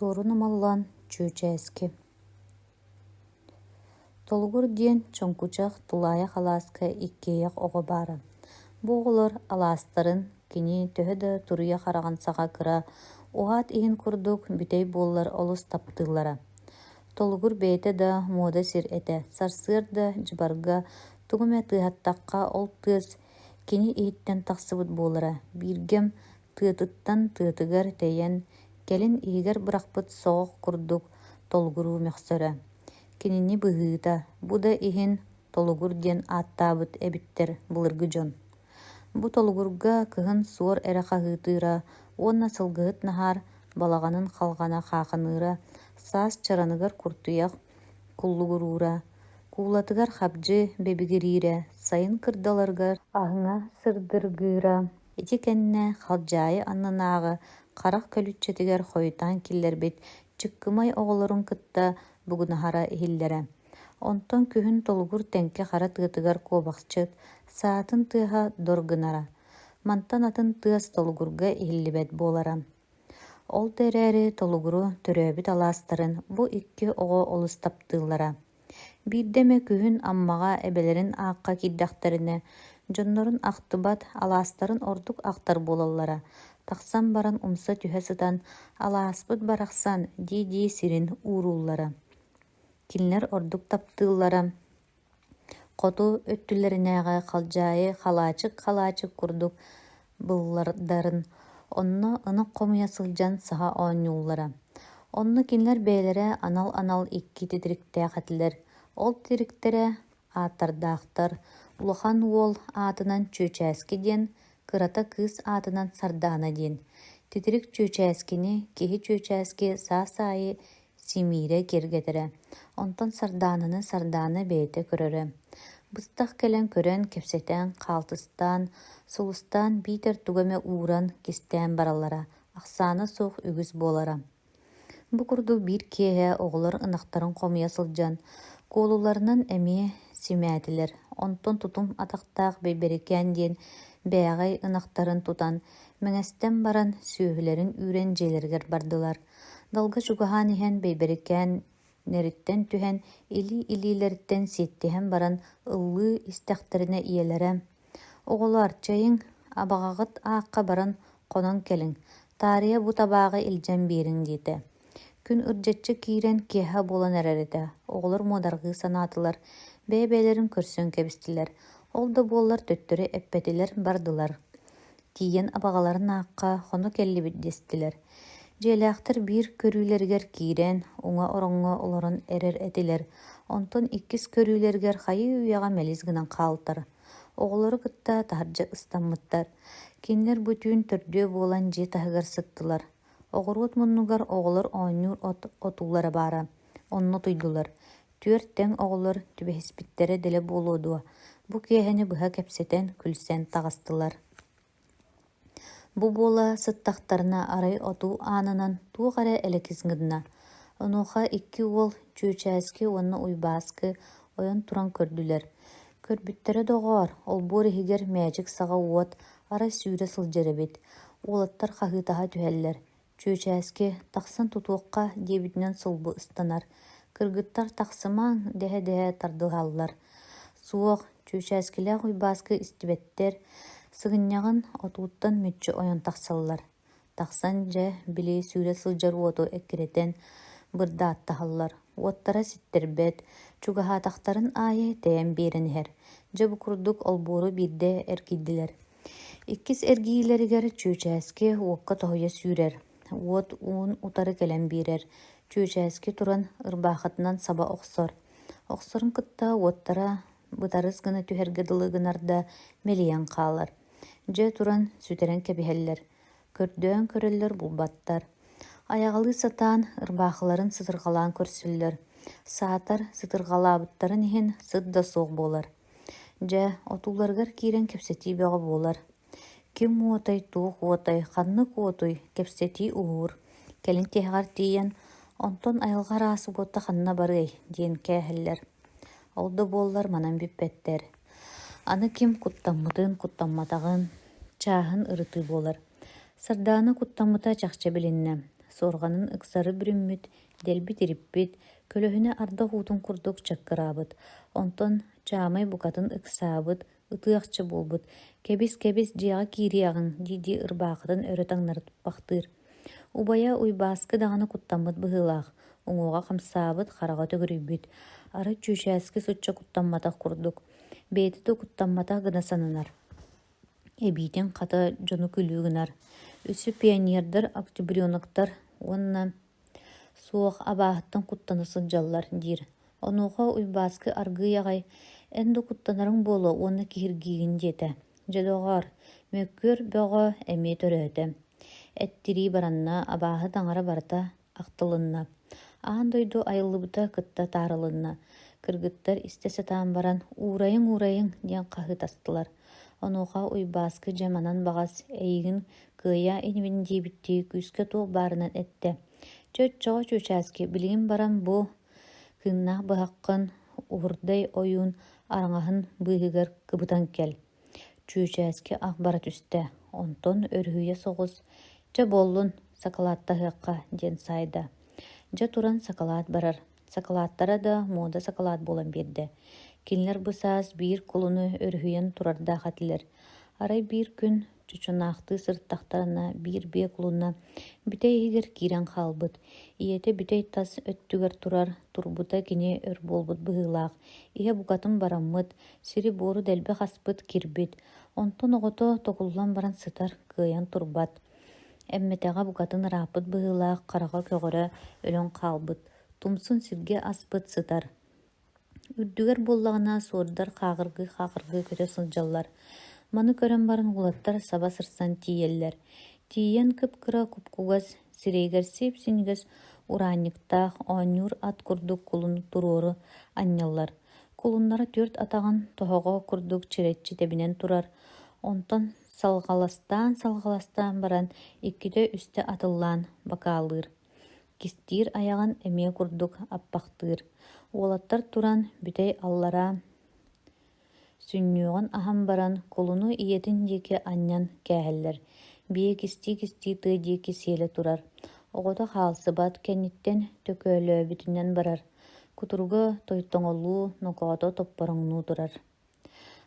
Sorunu mallan çöçeski. Tolgur diyen çonkuçak tulaya xalaska ikkeyak oğa bara. Bu oğlar alastarın kini töhö da turuya xarağan sağa kıra uhat ihin kurduk bütey bollar olus taptığlara. Tolgur beyte da moda sir ete. Sarsır da jibarga tuğme tığattaqqa ol tığız kini ihitten taqsıbıt bolara. Birgem tığıtıttan tığıtıgar teyen kelin ihigar bırakpıt soğuk kurduk tolguru mөхsöre. Kinini bıhıta. Bu da ihin tolgur diyen attabıt ebitter bulurgu jon. Bu tolgurga kıhın suor ere xahıtıra, onna sılgıhıt nahar balağanın xalgana xaqanıra, sas çaranıgar kurtuyak kullugurura, kuulatıgar xabjı bebigirire, sayın kırdalargar ahına sırdırgıra. Iti kenne xalcayı annanağı, qarak kölütçetiger xoyutan killerbet, çıkkımay oğulorun kıtta bugunahara ihillere. Onton kühün tolgur tenke xara tığıtıgar kobaqçıt, saatın tığha dorgınara. Mantan atın tığas tolgurga ihillibet bolara. Ol dereri tolguru töröbüt alastarın bu ikki oğo olus taptığılara. Bir deme kühün ammağa ebelerin aqqa kiddaktarine, jonnorun aqtıbat alastarın orduk aqtar bolallara. Taqsan baran umsa tühe sıtan, alaspıt baraqsan di sirin uğrullara. Kinler orduk taptığılara. Qotu öttülerinäge xalcayı xalaçık kurduk bullardarın. Onno ınık qomuya sıljan saha oñullara. Onno kinler beylere anal ikki tidirikte xatiler. Ol tidiriktere atardaqtar. Ulahan uol atınan çöçäski diyen, kırata kız atınan sardana diyen. Tidirik çöçäskini, kihi çöçäski sasayı simire kirgetere. Onton sardana beyte köröre. Bыстах кэлэн көрөн кепсетен, қалтыстан, сулустан битер тугаме ууран кистен баралара, ақсаны соқ үгіз болара. Бу курду бир кеһе оғылар ынақтарын қомия сылжан, колуларынан әме симәтилер. Онтон тутум атақтақ бейберекен ден бәғай ынақтарын тутан, мәңестен баран сүйілерін үрен желергер бардылар. Далга чугахан ихен бейберекен Неріттен түһен илилеріттен сеттіһен баран ыллы истәхтәріне иелері. Оғылар, чайың абағағыт аққа баран қонон келің. Тария бұ табағы илжен берін дейті. Күн үржетчі кейрен кеха болан әрәреді. Оғылар модарғы санатылар, бәйбәлерін көрсөн кәбістілер. Олды болар төттірі әппетілер бардылар. Тиен абағаларын аққа қоны келі бүддестілер. Желяқтыр bir көрүлергер кирен, уңа ороңға оларын әрер әтилер. Онтон иккис көрүлергер хайы уяға мәліз гынан қалтыр. Оғылары кытта таржы ыстаммыттар. Кинлер бүтүн түрдө болан же тахыгар сыттылар. Оғырғыт мұннугар оғылар ойнур отулары бара. Онны туйдулар. Түрттен оғылар түбәхіспіттері ділі болуду. Бу кехені бұға кәпсетен күлсен тағыстылар. Бу бола сыттақтарына арай оту анынан туғара әлекізгідіна. Онуға икки ол чөчәскі онны уйбаскы ойын туран көрділер. Көрбіттері доғар, ол бөрі хигер мәжік саға уот ара сүйре сылжары бет. Олаттар қағытаға түхәлілер. Чөчәскі тақсын тутуыққа дебітінен сылбы ыстанар. Кыргыттар тақсыман дәхе тардығалылар. Суық чөчәскілі уйбаскы істібеттер сығынняғын отуыттан мүтчі ойын тақсалылар. Тақсан жа біле сүйре сылжар уоту әккіретен бұрда аттағалылар. Уоттара ситтербет, чугаға тақтарын айы тәйін берінер. Жа бұқұрдық олбору бірде әркейділер. Иккіз әргейлерігер чөчәске уаққа тоғыя сүйрер. Уот уын утары кәлем берер. Чөчәске туран ырбақытынан саба оқсор. Оқсорын кытта уоттара бұтарыз гыны түхергеділігінарда мелиян қалар. Жа туран сүтерен кәбіхеллер. Көрдөөн көреллер бұлбаттар. Аяғалы сатан ырбақыларын сытырғалан көрсіллер. Саатар сытырғалабыттарын ехен сыдда соқ болар. Жа отуларғар кейрен кепсети беға болар. Кем уотай, туық уотай, қаннық уотай, кепсети уғыр. Келін техғар тейен, онтон айылғар асы бота қанна барғай, дейін кәхеллер. Олды боллар манан биппеттер. Аны кем куттамматағын, чағын ырыты болар. Сарданы куттаммыта чақча білінне. сорганын ыксары бүрүммүт, дэлбит ириппит, көлөһүнэ арда хуутун курдук чаккыраабыт. Онтон чаамай букатын ыксаабыт, ытыахчы булбут. Кэбис дьиэҕэ киириэҕиҥ диити ырбаахытын өрө таҥнары туппахтыыр. Убайа уйбааскы даҕаны куттаммыт быһыылаах, уҥуоҕа хамсаабыт, хараҕа төгөрүйбүт. Ары чүүчээски сучча куттамматах курдук. Бэйэтэ да куттамматах гына сананар. Эбиитин хата дьону күлүүгүнар. Үсү пионердар, октябрёноктар, уонна суох абааһыттан куттана сылдьаллар диир. Онуоха уйбааскы аргыйаҕай, эн да куттанарың буола уонна киһиргиигин диэтэ. Дьодоҕоор, мөккүөр бөҕө эмиэ төрөөтэ. Эттирии баранна абааһы таҥара барыта ахтылынна. Аан дойду айыллыбыта кытта таарылынна. Кыргыттар истэ сатаан баран уурайыҥ диэн хаһыытастылар. Онуоха уйбааскы дьаманан баҕас эйигин кыайа инибин диэбиттии күүскэ туох баарынан этте. Чөтчөҕө чүүчээски билигин баран бу кыыннаах быһаккын уһурдай ойуун араҥаһын быыһыгар кыбытан кэл. Чүүчээски ах бара түстэ. Онтон өрүһүйэ соҕус: «Дьа буоллун, сакалааттаһыакка» диэн сайда. Дьа туран сакалаат барар. Сакалааттара да муода сакалаат буолан биэрдэ. Кинилэр бысаас биир кулуну өрүһүйэн турардаах этилэр. Арай биир күн чучунаахтыы сырыттахтарына биир бие кулунна бүтэй иһигэр киирэн хаалбыт. Ийэтэ бүтэй тас өттүгэр турар, турбута кини өр буолбут быһыылаах. Иһэ букатын бараммыт, сири буору дэлбэ хаспыт кирбит. Онтон оҕото токуллан баран сытар, кыайан турбат. Эмметэҕэ букатын ырааппыт быһыылаах хараҕа көҕөрө өлөн хаалбыт. Тумсун сиргэ аспыт сытар. Үрдүгэр буоллаҕына суордар хаагыргыы көтө сылдьаллар. Маны көрөн барын улаттар саба сырсан тиийэллэр. Тиийэн кыпкыра купкугас, сирэйгэр сип-сиҥигэс ураанньыктаах оонньуур ат курдук кулун туруору анньаллар. Кулуннара түөрт атаҕын тоһоҕо курдук чирэччи тэбинэн турар. Онтон салҕаластаан баран иккитэ үстэ атыллаан бакаалыыр. Кистиир аяҕын эмиэ курдук аппахтыыр. Уолаттар туран бүтэй аллара сүннүөҕүн аһан баран кулуну ийэтин диэки анньан кээһэллэр. Бии кисти тыа диэки сиэлэ турар. Оҕото хаалсыбат кэнниттэн төкөөлөөбүтүнэн барар. Кутурга тойтоҥолуу, нокоото топпороҥнуу турар.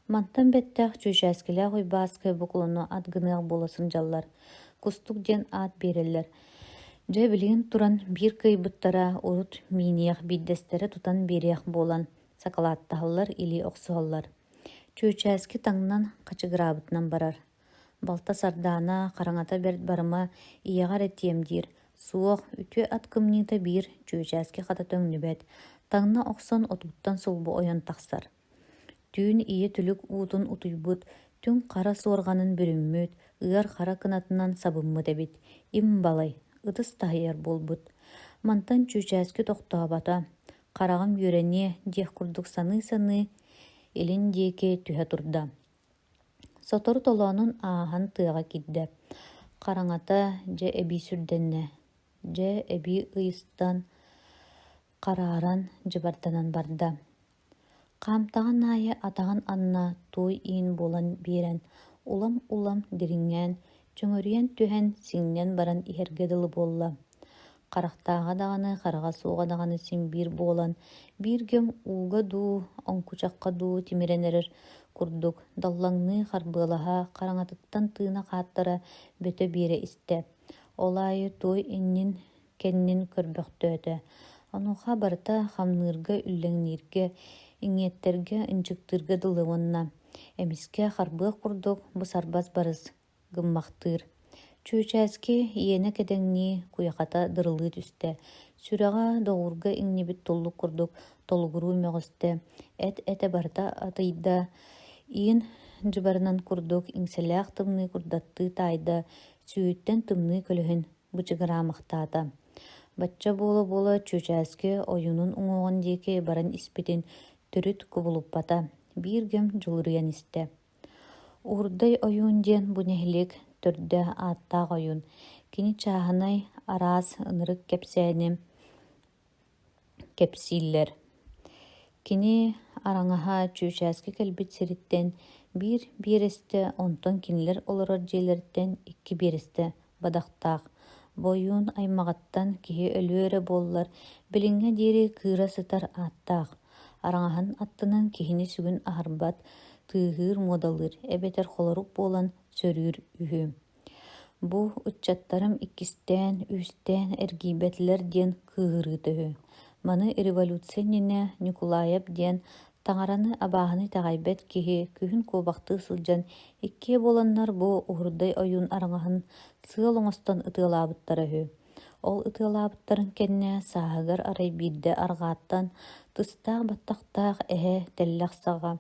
Мантан бэттэх чүүчээскилээх уйбааскы бу кулуну ат гыныах буоласын дьаллар. Кустук диэн аат биэрэллэр. Дьэ билигин туран биир кыайбыттара урут мииниэх биирдэстэрэ тутан биэриэх буолан сакалааттаһаллар илии охсуһаллар. Чүүчээски таҥнан хачыгыраабытынан барар. Балта сардаана хараҥата бэрт барыма ийэҕэр этиэм диир. Суох үтүө ат кымньыыта биир чүүчээски хата төҥнүбэт. Таҥна охсон отуттан сулбу ойон тахсар. Түүн ийэ түлүк уутун утуйбут, түн хара суорганын бүрүммүт, ыар хара кынатынан сабыммыт эбит. Им балай, ытыс таһыйар буолбут. Мантан чүүчээски тохтообата. Хараҕым үөрэниэ диэх курдук саныы илин диэки түһэ турда. Сотору толоонун ааһан тыаҕа киддэ. Хараҥата дьэ эбии сүрдэннэ. Дьэ эбии ыйыстан харааран дьыбарданан барда. Хаамтаҕын аайы атаҕын анна туой иин буолан биэрэн улам дириҥҥээн, чөҥөрүйэн түһэн сиҥнэн баран иһэргэ дылы буолла. Харахтааҕа даҕаны, хараҕа суоҕа даҕаны симбиир буолан, бииргэм ууга дуу, оҥкучахха дуу тимирэнэрэр курдук, даллаҥныы харбыалаһа хараҥатыттан тыына хааттара бөтө биэрэ истэ. Олаайы туой иннин кэннин көрбөхтөөтө. Онуоха барыта хамныырга үллэҥнииргэ, иҥиэттергэ ынчыктыырга дылы уонна. Эмискэ харбыах курдук бу сарбас барыс гыммахтыыр. Чүүчээски иэнэ кэдэҥнии куйахата дырылыы түстэ. Сүрэҕэ доҕуурга иҥнибит туллук курдук толугуруу мөҕөстэ. Этэ барыта атыйда иин дьыбарынан курдук иҥсэлээх тымныы курдаттыы таайда сүүттэн тымныы көлөһүн бычыгыраамахтаата. Бачча буола чүүчээски ойунун уҥуоҕун диэки баран испитин төрүт кубулуппата. Бииргэм дьулурыйан истэ. Уурдай ойуун диэн бу нэһилик төрдө ааттаах ойуун. Кини чааһынай араас ынырык кэпсээни кэпсииллэр. Кини араҥаһа чүүчээски кэлбит сириттэн биир биэрэстэ, онтон кинилэр олорор дьиэлэртэн икки биэрэстэ бадахтаах. Бойуун аймағаттан киһи өлүөрэ буоллар, билиҥҥэ диэри кыыра сытар ааттаах. Араҥаһын аттынан киһини сүгүн аһарбат, тыаһыыр муодалыыр, эбэтэр холорук буолан сөрүүр үһү. Бу ыччаттарым иккистээн, үүстээн эргийбэтилэр диэн кыыһырыыта үһү. Маны революцияннинэ Никулаев диэн таҥараны абааһыны таҕайбэт киһи күһүн куобахтыы сылдьан иккиэ буоланнар бу уһурдай ойуун араҥаһын сыал оҥостон ытыалаабыттара үһү. Ол ытыалаабыттарын кэннэ сааһыгар арай биирдэ арҕааттан тыстаах баттахтаах эһэ тэллэх саҕа,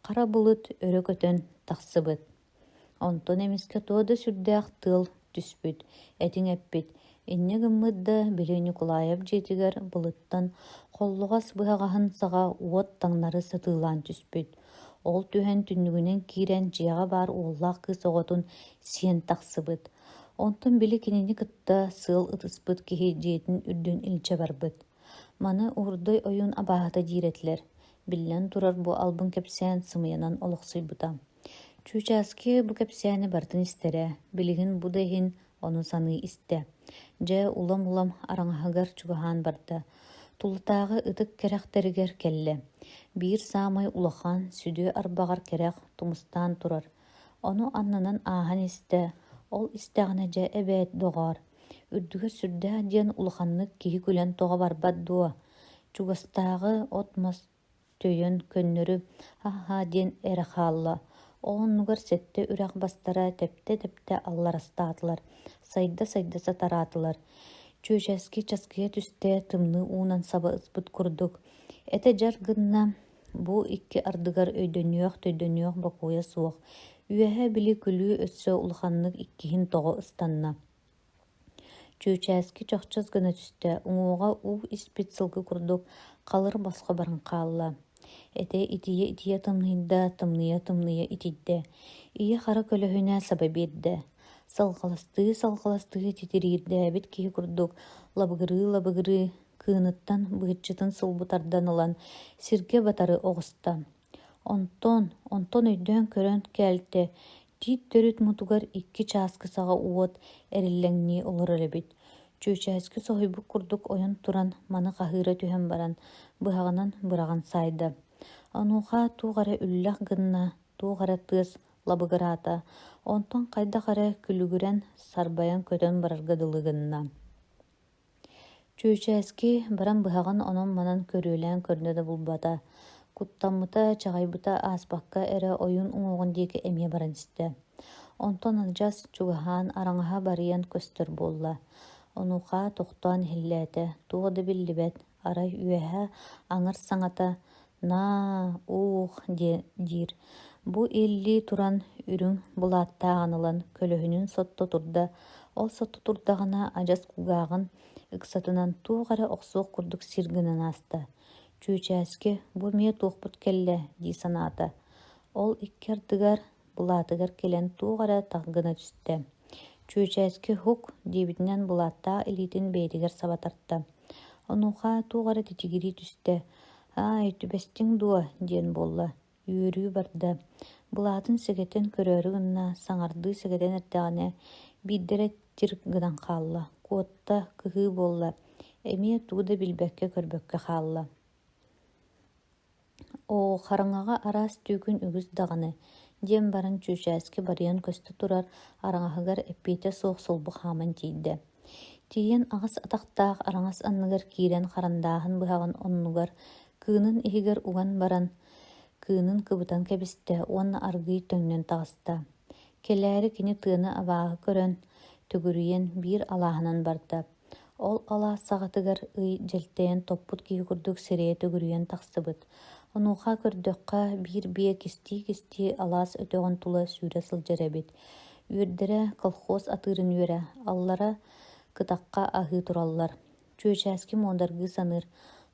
хара булыт өрө көтөн тахсыбыт. Онтон эмискэ туо да сүрдээх тыал түспүт, этиҥ эппит. Инньэ гыммыдда били Никулаев дьиэтигэр былыттан холлуҕас быһаҕаһын саҕа уот таҥнары сатыылаан түспүт. Ол түһэн түннүгүнэн киирэн дьиэҕэ баар уоллаах кыыс оҕотун сиэн тахсыбыт. Онтон били кинини кытта сыал ытыспыт киһи дьиэтин үрдүн илдьэ барбыт. Маны уһурдой ойуун абааһыта диирэтлэр. Биллэн турар бу албын кэпсээн сымыйанан олохсуйбута. Чуучааски бу кэпсээни бартын истэрэ, билигин бу да иһин ону саныы истэ. Дьэ улам-улам араҥаһыгар чугаһаан барда. Тулутааҕы ытык кэрэхтэригэр кэллэ. Биир саамай улахан сүдүө арбаҕар кэрэх тумустаан турар. Ону аннынан ааһан истэ, ол истэҕинэ дьэ эбээт доҕоор. Үрдүгэ сүрдээх диэн улаханнык киһи күлэн тоҕо барбат дуо. Чугастааҕы от мас төйөн көннөрү аһаа диэн эрэхаалла. Ооннугар сэтте үрэх бастара тэптэ-тэптэ алларастаатылар, сайда-сайда сатараатылар. Чүөчэски часкыйа түстэ тымны уунан саба ыспыт курдук. Эте дьар гынна бу икки ардыгар өйдөнүөх бакуойа суох. Үөһэ били күлүү өссө улаханнык иккиһин тоҕо ыстанна. Чүөчээски чохчос гына түстэ, уҥуоҕа уу испит сылгы курдук, халыр босхо баран хаалла. Эте итийэ тымныйда, тымныйа итиддэ. Ийэ хара көлөһүнэ саба биэрдэ. Салҕаластыы титириирдэ бит киһи курдук лабыгырыы кыыныттан быһыччытын сылбутардан ылан сиргэ батары оҕуста. Онтон өйдөөн көрөн кээлтэ, тиит төрүт мутугар икки чааскы саҕа уот эриллэҥнии олорор эбит. Чүөчээски соһуйбут курдук ойон туран маны хаһыыра түһэн баран, быһаҕынан быраҕан сайда. Онуоха туухара үллэх гынна, туухара тыас лабыгыраата, онтон хайда-хара күлүгүрэн сарбайан көтөн барарга дылыгынна. Чүөчээски баран быһаҕан онон манан көрүөлээн көрнө да булбата. Куттаммыта чаҕайбыта ааспакка эрэ ойуун уҥуоҕун диэки эмиэ баран истэ. Онтон адьас чугаһаан араҥаһа барыйан көстөр буолла. Онуоха тохтоон иһиллээтэ, туох да биллибэт, арай үөһэ аҥар саҥата «наа-уох» диир. Бу ииллии туран үрүҥ булааттааҕын ылан көлөһүнүн сотто турда, ол сотто турдаҕына адьас кугааҕын ыксатынан туох эрэ охсуох курдук сир гынан ааста. Чүөчээски бу эмиэ туохпут кэллэ дии санаата. Ол икки ардыгар булаатыгар кэлэн туох эрэ тах гына түстэ. Чүөчээски хук диэбитинэн булааттаах илиитин бэйэтигэр сабатарта. Онуоха туох эрэ титигирии түстэ. «Аай, түбэстиҥ дуо» диэн буолла. Үөрүү барда. Булаатын сэгэтэн көрөөрү гынна саҥардыы сэгэтэн эрдэҕинэ биирдэрэ тир гынан хаалла. Куотта кыһыы буолла. Эмиэ туу да билбэккэ көрбөккө хаалла. Оо, хараҥаҕа араас түүкүн үгүс даҕаны диэн баран чүөчээски барыйан көстө турар араҥаһыгар эппиэтэ суох сулбу хааман тиийдэ. Тиийэн аҕас атахтаах араҥас анныгар киирэн харандааһын быһаҕын оннугар кыынын иһигэр уган баран кыынын кыбытан кэбистэ, уонна аргый төҥнөн таҕыста. Келээри кини тыаны абааһы көрөн төгүрүйэн биир алааһынан барда. Ол алаа саҕатыгар ый дьэлтэйэн топпут киһи курдук сирэйэ төгүрүйэн тахсыбыт. Онуоха көрдөххө биир бие кистии алаас өтөҕөн тула сүүрэ сылдьар эбит. Үөрдэрэ колхоз атыырын үөрэ, аллара кытахха аһыы тураллар. Чүөчээски муодаргыы саныыр,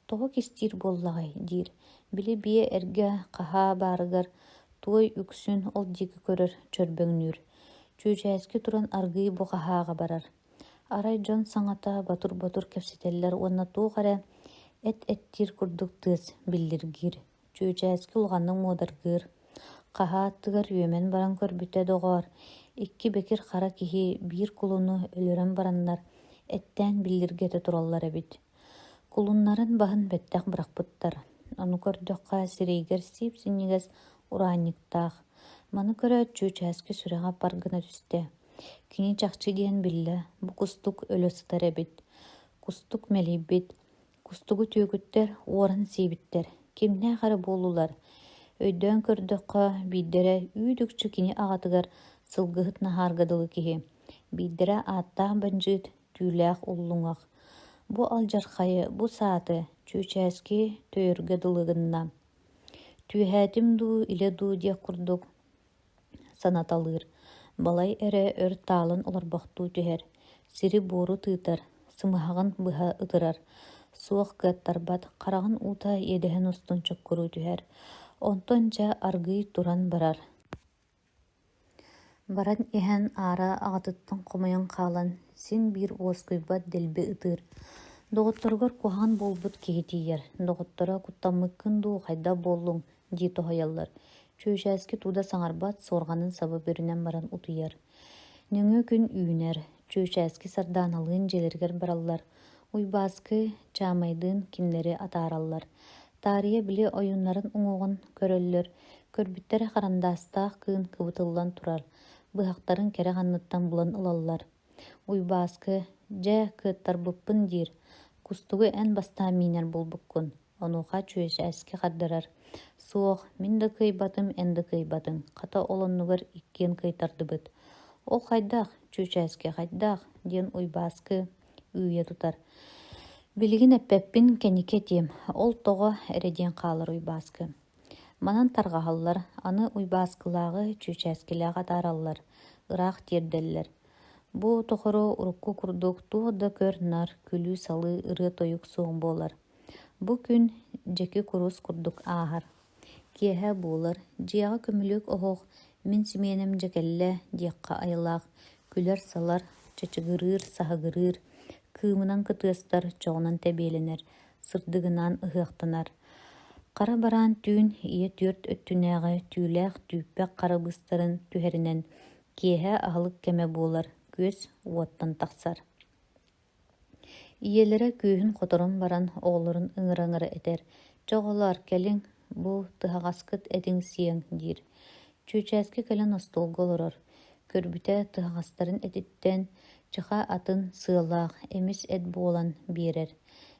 тоҕо кистиир буоллаҕай диир. Били бие эргэ хаһаа баарыгар туой үксүн ол диэки көрөр чөрбөҥнүүр. Чүөчээски туран аргый бу хаһааҕа барар. Арай дьон саҥата батур кэпсэтэллэр уонна туох эрэ эт-эттиир курдук тыас биллиргиир. Чүөчээски улҕаннык муодаргыыр. Хаһааттыгар үөмэн баран көрбүтэ доҕоор, икки бэкир хара киһи биир кулуну өлөрөн бараннар, Эттен биллиргете тураллар эбит. Кулуннарын баһын бэттэх бырахпыттар. Ону көрдөкка сирейгер сип синнигес ураанниктаах. Маны көрө чүүчээски сүрэҕэ паргына түсте. Кини чахчы диэн биллэ, бу кустук өлөсытар эбит. Кустук мелийбит. Кустугу түүгүттер уоран сиибиттер. Кимнээ хары буолулар. Өйдөөн көрдөкка бииддере үүдүкчү кини аҕатыгар сылгыһыт наһааргадылы киһи. Бииддере ааттаах банжыыт түүлээх уллуҥах. Бу алдьархайы, бу сааты чүүчээски төйөргөдылыгынна. Түүһэтим дуу, иле дуу диэх курдук санаталыыр. Балай эрэ өр таалын олорбохтуу түһэр. Сири буору тыытар, сымыһаҕын быһа ытырар. Суох кыаттарбат, хараҕын уута иэдэһэн устун чоккуруу түһэр. Онтон дьэ аргый туран барар. Баран иһэн аара аҕатыттан хомойон хаалан, син биир уоскуйбат дэлби ытыыр. Доҕотторгор куһаҕан буолбут киһи тиийэр. Доҕоттора куттаммыккын дуу хайда буоллуҥ дии тоһойаллар. Чүүчээски тууда саҥарбат суорҕанын саба бүрүнэн баран утуйар. Нүҥү күн үүнэр. Чүүчээски сардааналыын дьэлэригэр бараллар. Уйбааскы чаамайдыын кинилэри атаараллар. Таарыйа били ойуннарын уҥуоҕун көрөллөр. Көрбүттэр харандаастаах кыын кыбытыллан турар. Быһактарын кэрэ ханныттан булан ылаллар. Уйбааскы дьэ кыаттарбыппын диир. Кустугу эн бастаа миинэр булбуккун. Онуха чүүчээски хардарар. Суох, мин да кыйбатым, эн да кыйбатым. Хата олоннугар иккиэн кыйтардыбыт. Ол хайдаах, чүүчээски хайдаах, диэн уйбааскы үүе тутар. Билигин эппеппин кэнике тиэм, ол тоҕо эрэдиэн хаалар уйбааскы. Манан таргаһаллар, аны уйбааскылааҕы чүүчээскилээҕэ атаараллар, ыраах тиэрдэллэр. Бу тохоро урукку курдук туох да көр нар, күлүү салы ырыа тойук суоң буолар. Бу күн дьеки курус курдук ааһар. Киэһэ буолар, дьиэҕэ көмүлүк оһох, мин симиэнэм дьэкэллэ диэххэ айылаах, күлэр салар, чачыгырыыр, саһыгырыыр, кыымынан кытыастар чоҕунан тэбиэлэнэр, сырдыгынаан ыһыахтанар. Хара бараан түүн ийэ түөрт өттүнээҕэ түүлээх түүппэх харабыстарын түһэринэн киэһэ аһылык кэмэ буолар, күөс уоттан тахсар. Ийэлэрэ күүһүн хоторон баран оҕолорун ыҥыра-ыҥыра этэр. «Чоҕолоор, кэлиҥ, бу тыһаҕаскыт этиҥ сиэҥ» диир. Чүүчээски кэлэн остуолга олорор. Көрбүтэ тыһаҕастарын этиттэн чыха атын сыалаах, эмис эт буолан биэрэр.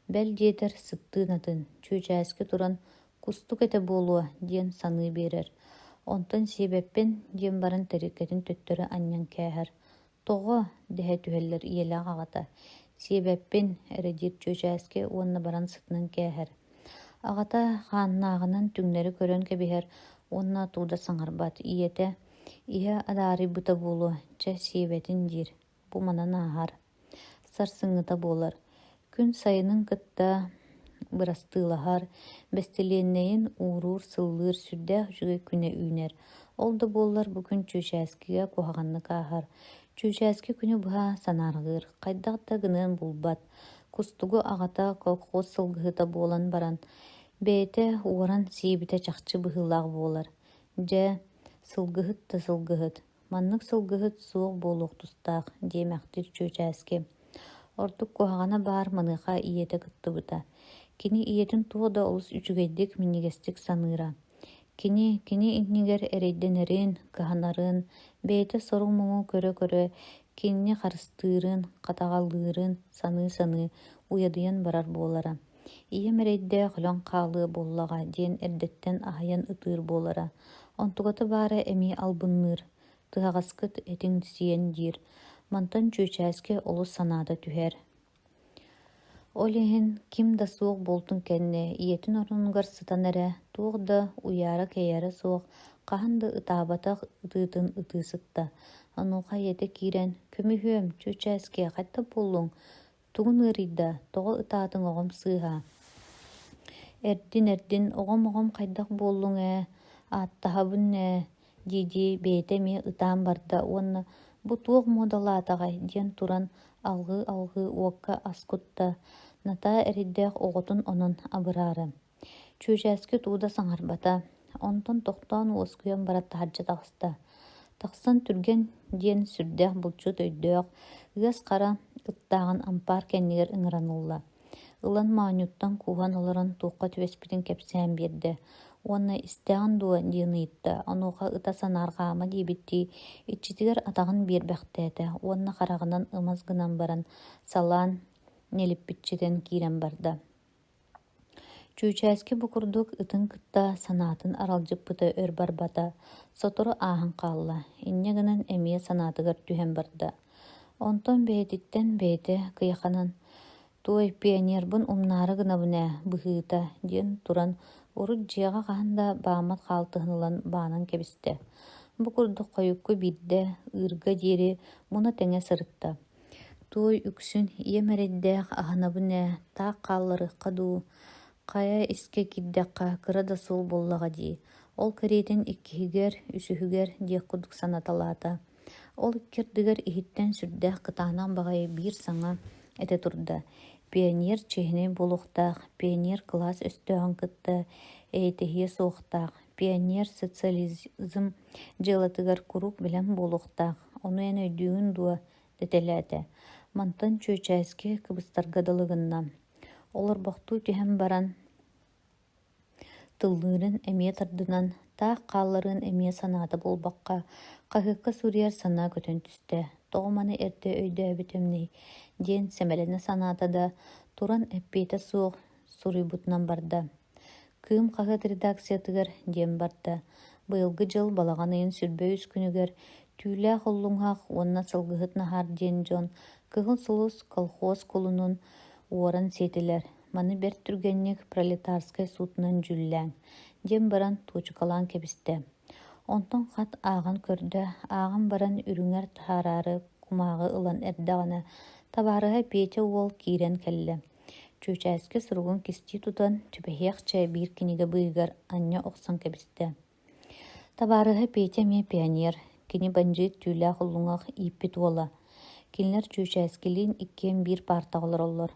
Бэл диэтэр сыттыын атын. Чүүчээски туран «Кустук этэ буолуа» диэн саныы биэрэр. Онтон сиэбэппин диэн баран тэриккэтин төттөрө анньан кээһэр. «Тоҕо» дэһэ түһэллэр ийэлээх аҕата. Сиэбэппин эрэдиир чүүчээски уонна баран сытынан кээһэр. Аҕата хааннааҕынан түҥнэри көрөн кэбиһэр уонна тууда саҥарбат ийэтэ иһэ адаарыйбыта буолуа, чэ сиэбэтин диир. Бу манан ааһар. Сарсыҥҥыта буолар. Күн сайынын кытта бырастыылаһар, бэстилиэннэйин ууруур сыллыыр сүрдээх үчүгэй күнэ үүнэр. Ол да буоллар бу күн чүүчээскигэ куһаҕаннык ааһар. Чүүчээски күнү быһа санаарыгыыр, хайдах да гыныан булбат. Кустугу аҕата колхоз сылгыһыта буолан баран, бэйэтэ уоран сиибитэ чахчы быһыылаах буолар. Дьэ, сылгыһыт да сылгыһыт. Маннык сылгыһыт суох буолуох тустаах, диэмэхтир чүүчээски. Ордук куһаҕана баар маныаха ийэтэ кыттыбыта. Кини ийэтин туох да олус үчүгэйдик миннигестик саныыра. Кини иннигэр эрэйдэнэрин, кыһанарын, бэйэтэ соруң муҥу көрө-көрө, кинини харыстыырын, хатаҕалыырын саныы-саныы уйадыйан барар буолара. Ийэм эрэйдэ холоҥ хаалыы буоллаҕа диэн эрдэттэн аһайан ытыыр буолара. Онтугата баара эмиэ албынныыр. Тыһаҕаскыт этиҥ сиэн диир. Мантан чүүчээски олус санаата түһэр. Ол иһин ким да суох буолтун кэннэ, ийэтин оронугар сытан эрэ, туох да уяара кэйэри суох, хаһан да ытаабатах ытыытын ытыысытта. Онуоха ийэтэ киирэн, «Көмүһүөм, чүүчээски, хайта буоллуҥ, тугун ыарыйда, тоҕо ытаатыҥ оҕом сыыһа». Эрдин, оҕом хайдах буоллуҥ ааттаһабын диити бэйэтэ эмиэ ытаан барда уонна бу туох муодалаатаҕай диэн туран алгыы уокка аскутта натаа эриддээх оҕотун онон абыраары. Чүүчээски тууда саҥарбата, онтон тохтоон уоскуйан барат таһырдьа таҕыста. Тахсан түрген диэн сүрдээх булчут өйдөөх Ыас қара ыттағын ампар кәннігер ыңыранулла. Ылан маанюттан куған оларын туққа түвеспитин кепсән берді. Онна истәғын дуа диыныйытта, онуға ыта санарғама дейбітті, итчитигер атағын бербәқтәді. Онна қарағынан ымаз гынан баран, салан неліппітчеден кирен барды. Чүүчээски букурдук ытын кытта санаатын аралжыппыты өр барбата, сотору ааһын қалла, инне гынан эмие санаатыгар түһэн барда. Онтон бэйэтиттен бэйэти кыйаханан, туой пионербын умнаары гынабынэ быһыыта диэн туран урут дьиэҕэ хаһанда баамат хаалтыһынылан баанан кэбисте. Букурдук хойукку биирдэ ыырга диэри муна тэҥэ сырытта. Туой үксүн иэмэрэддээх аһанабынэ таах хаалларыхха дуу, кая иске киддэхха кыра да сул боллаҕа дии. Ол кэриэтин иккиһигэр, үсүһүгэр диэк курдук санаталаата. Ол иккердигэр иһиттэн сүрдээх кытаанан баҕайы биир саҥа эте турда. Пионер чеһини булуохтаах, пионер класс өстөҕөн кытта эйтэһиэ суохтаах, пионер социализм дьыалатыгар курук билэн булуохтаах, ону эн өйдүүн дуа детелээтэ. Мантан чүүчээски кыбыстарга далыгынна. Олорбохтуу түһэн баран тыллыырын эмиэ тардынан таах хаалларын эмиэ санаата болбакка хаһыакка сурьяар санаа көтөн түстэ. Тоҕуманы эрдэ өйдөөбүтүмнэй диэн сэмэлэни санаата да туран эппиэтэ суох суруйбутунан барда. Кыым хаһыат редакциятыгар диэн барда. Быйылгы дьыл балаҕанайын сүрбө үс күнүгэр түүлээх уллуҥаах уонна сылгыһыт наһаар диэн дьон кыһыл сулус колхоз кулунун уоран сиэтилэр. Маны бэр түргэнник пролетарскай суутунан жүллээҥ диэн баран туучукалаан кэбистэ. Онтон хат ааҕан көрдө, ааҕан баран үрүҥэр таһаарары кумааҕы ылан эрдэҕинэ табаарыһа Петя уол киирэн кэллэ. Чүүчээски суругун кисти тутан түбэһиэхчэ биир кинигэ быыгар анньа охсон кэбистэ. Табаарыһа Петя эмиэ пионер, кини бандьыыт түүлээх уллуҥах ииппит уола. Кинилэр чүүчээскилиин иккиэн биир партаҕылар оллор.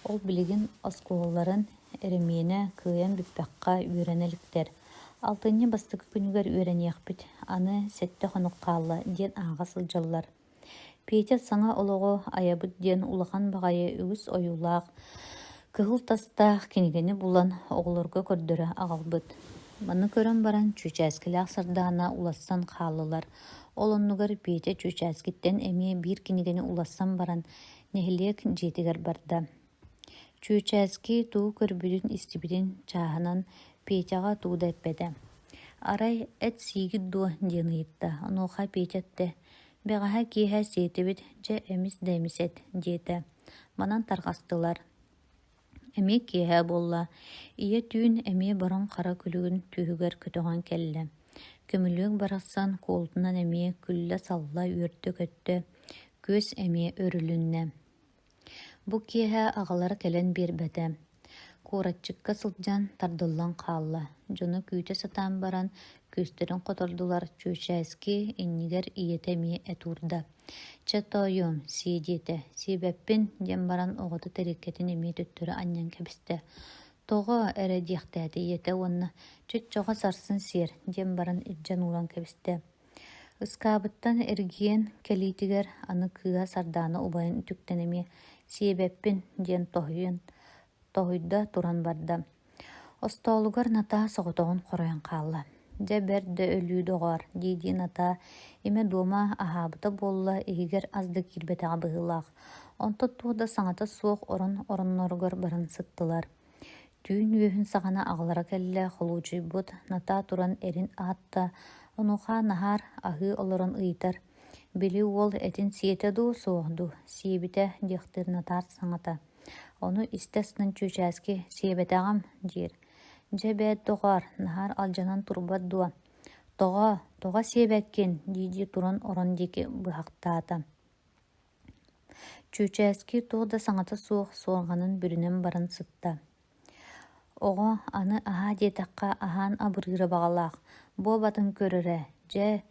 Ол билигин оскуолларын эремиэнэ кыайан бүппэхха үөрэнэликтэр. Алтынньа бастыкы күнүгэр үөрэниэхпит, аны сэтте хонуккаалла диэн ааҕа сылдьаллар. Петя саҥа олоҕо аябыт диэн улахан баҕайы үгүс ойуулаах, кыһыл тастаах кинигени булан оҕолорго көрдөрө аҕалбыт. Маны көрөн баран чүүчээскилээх сардаана улассан хааллылар. Олоннугар Петя чүүчээскиттен эмиэ биир кинигени улассан баран нэһилиэк дьиэтигэр барда. Чүүчээски туу көрбүтүн истибитин чааһынан Петяга тууда эппэдэ. Арай эт сиигит дуо диэныйытта, онуоха Петятте: «Бэҕэһэ киэһэ сиэтибит, дьэ эмис да эмисэт» диэтэ. Манан тарҕастылар. Эмиэ киэһэ буолла. Ийэ түүн эмиэ баран хара күлүгүн түүһүгэр көтөҕөн кэллэ. Көмүлүөк барахсан куолтунан эмиэ күллэ салла үөртө көттө, күөс эмиэ өрүлүннэ. Бу киэһэ аҕалара кэлэн биэрбэтэ. Куораччыкка сылдьан тардыллан хаалла. Дьону күүтэ сатаан баран күүстэрин хотордулар. Чүүчээски иннигэр ийэтэ эмиэ этуурда. «Чатойуом, сии диэтэ, сиибэппин» диэн баран оҕото тэриккэтин эмиэ төттөрү анньан кэбистэ. «Тоҕо эрэ диэхтээти ийэтэ уонна, чөччөҕө сарсын сиэр» диэн баран илдьэн ууран кэбистэ. Ыскаабыттан эргиэн кэлиитигэр аны кыыһа сардаана убайын үтүктэн эмиэ «сиибэппин» диэн тоһуйда туран барда. Остоолугар натаа соҕотоҕун хоройон хаалла. «Дэ бэр да өлүү доҕоор» диидии натаа эмэ дуома аһаабыта буолла эһигэр аз да киирбэтэҕэ быһыылаах. Онто тууда саҥата суох оронноргор баран сыттылар. Түүн үөһүн саҕана аҕалара кэллэ холуучуйбут натаа туран эрин аатта, онуха наһаар аһыы олорон ыйтар. Били уол этин сиэтэ дуу суохду, сиибитэ диэхтыыр натаар саҥата. Ону истэснэн чүүчээски сиэбэтэҕэм диир. «Дьэ бэт доҕоор, наһаар алдьанан турбат дуо». «Тоҕо сиэбэккин» диидии туран орон диэки быһактаата. Чүүчээски тууда саҥата суох суорҕанын бүрүнэн баран сытта. «Оҕо аны аһаа диэтэххэ аһаан абырыыра баҕалаах, буо батын көрөрэ, дьэ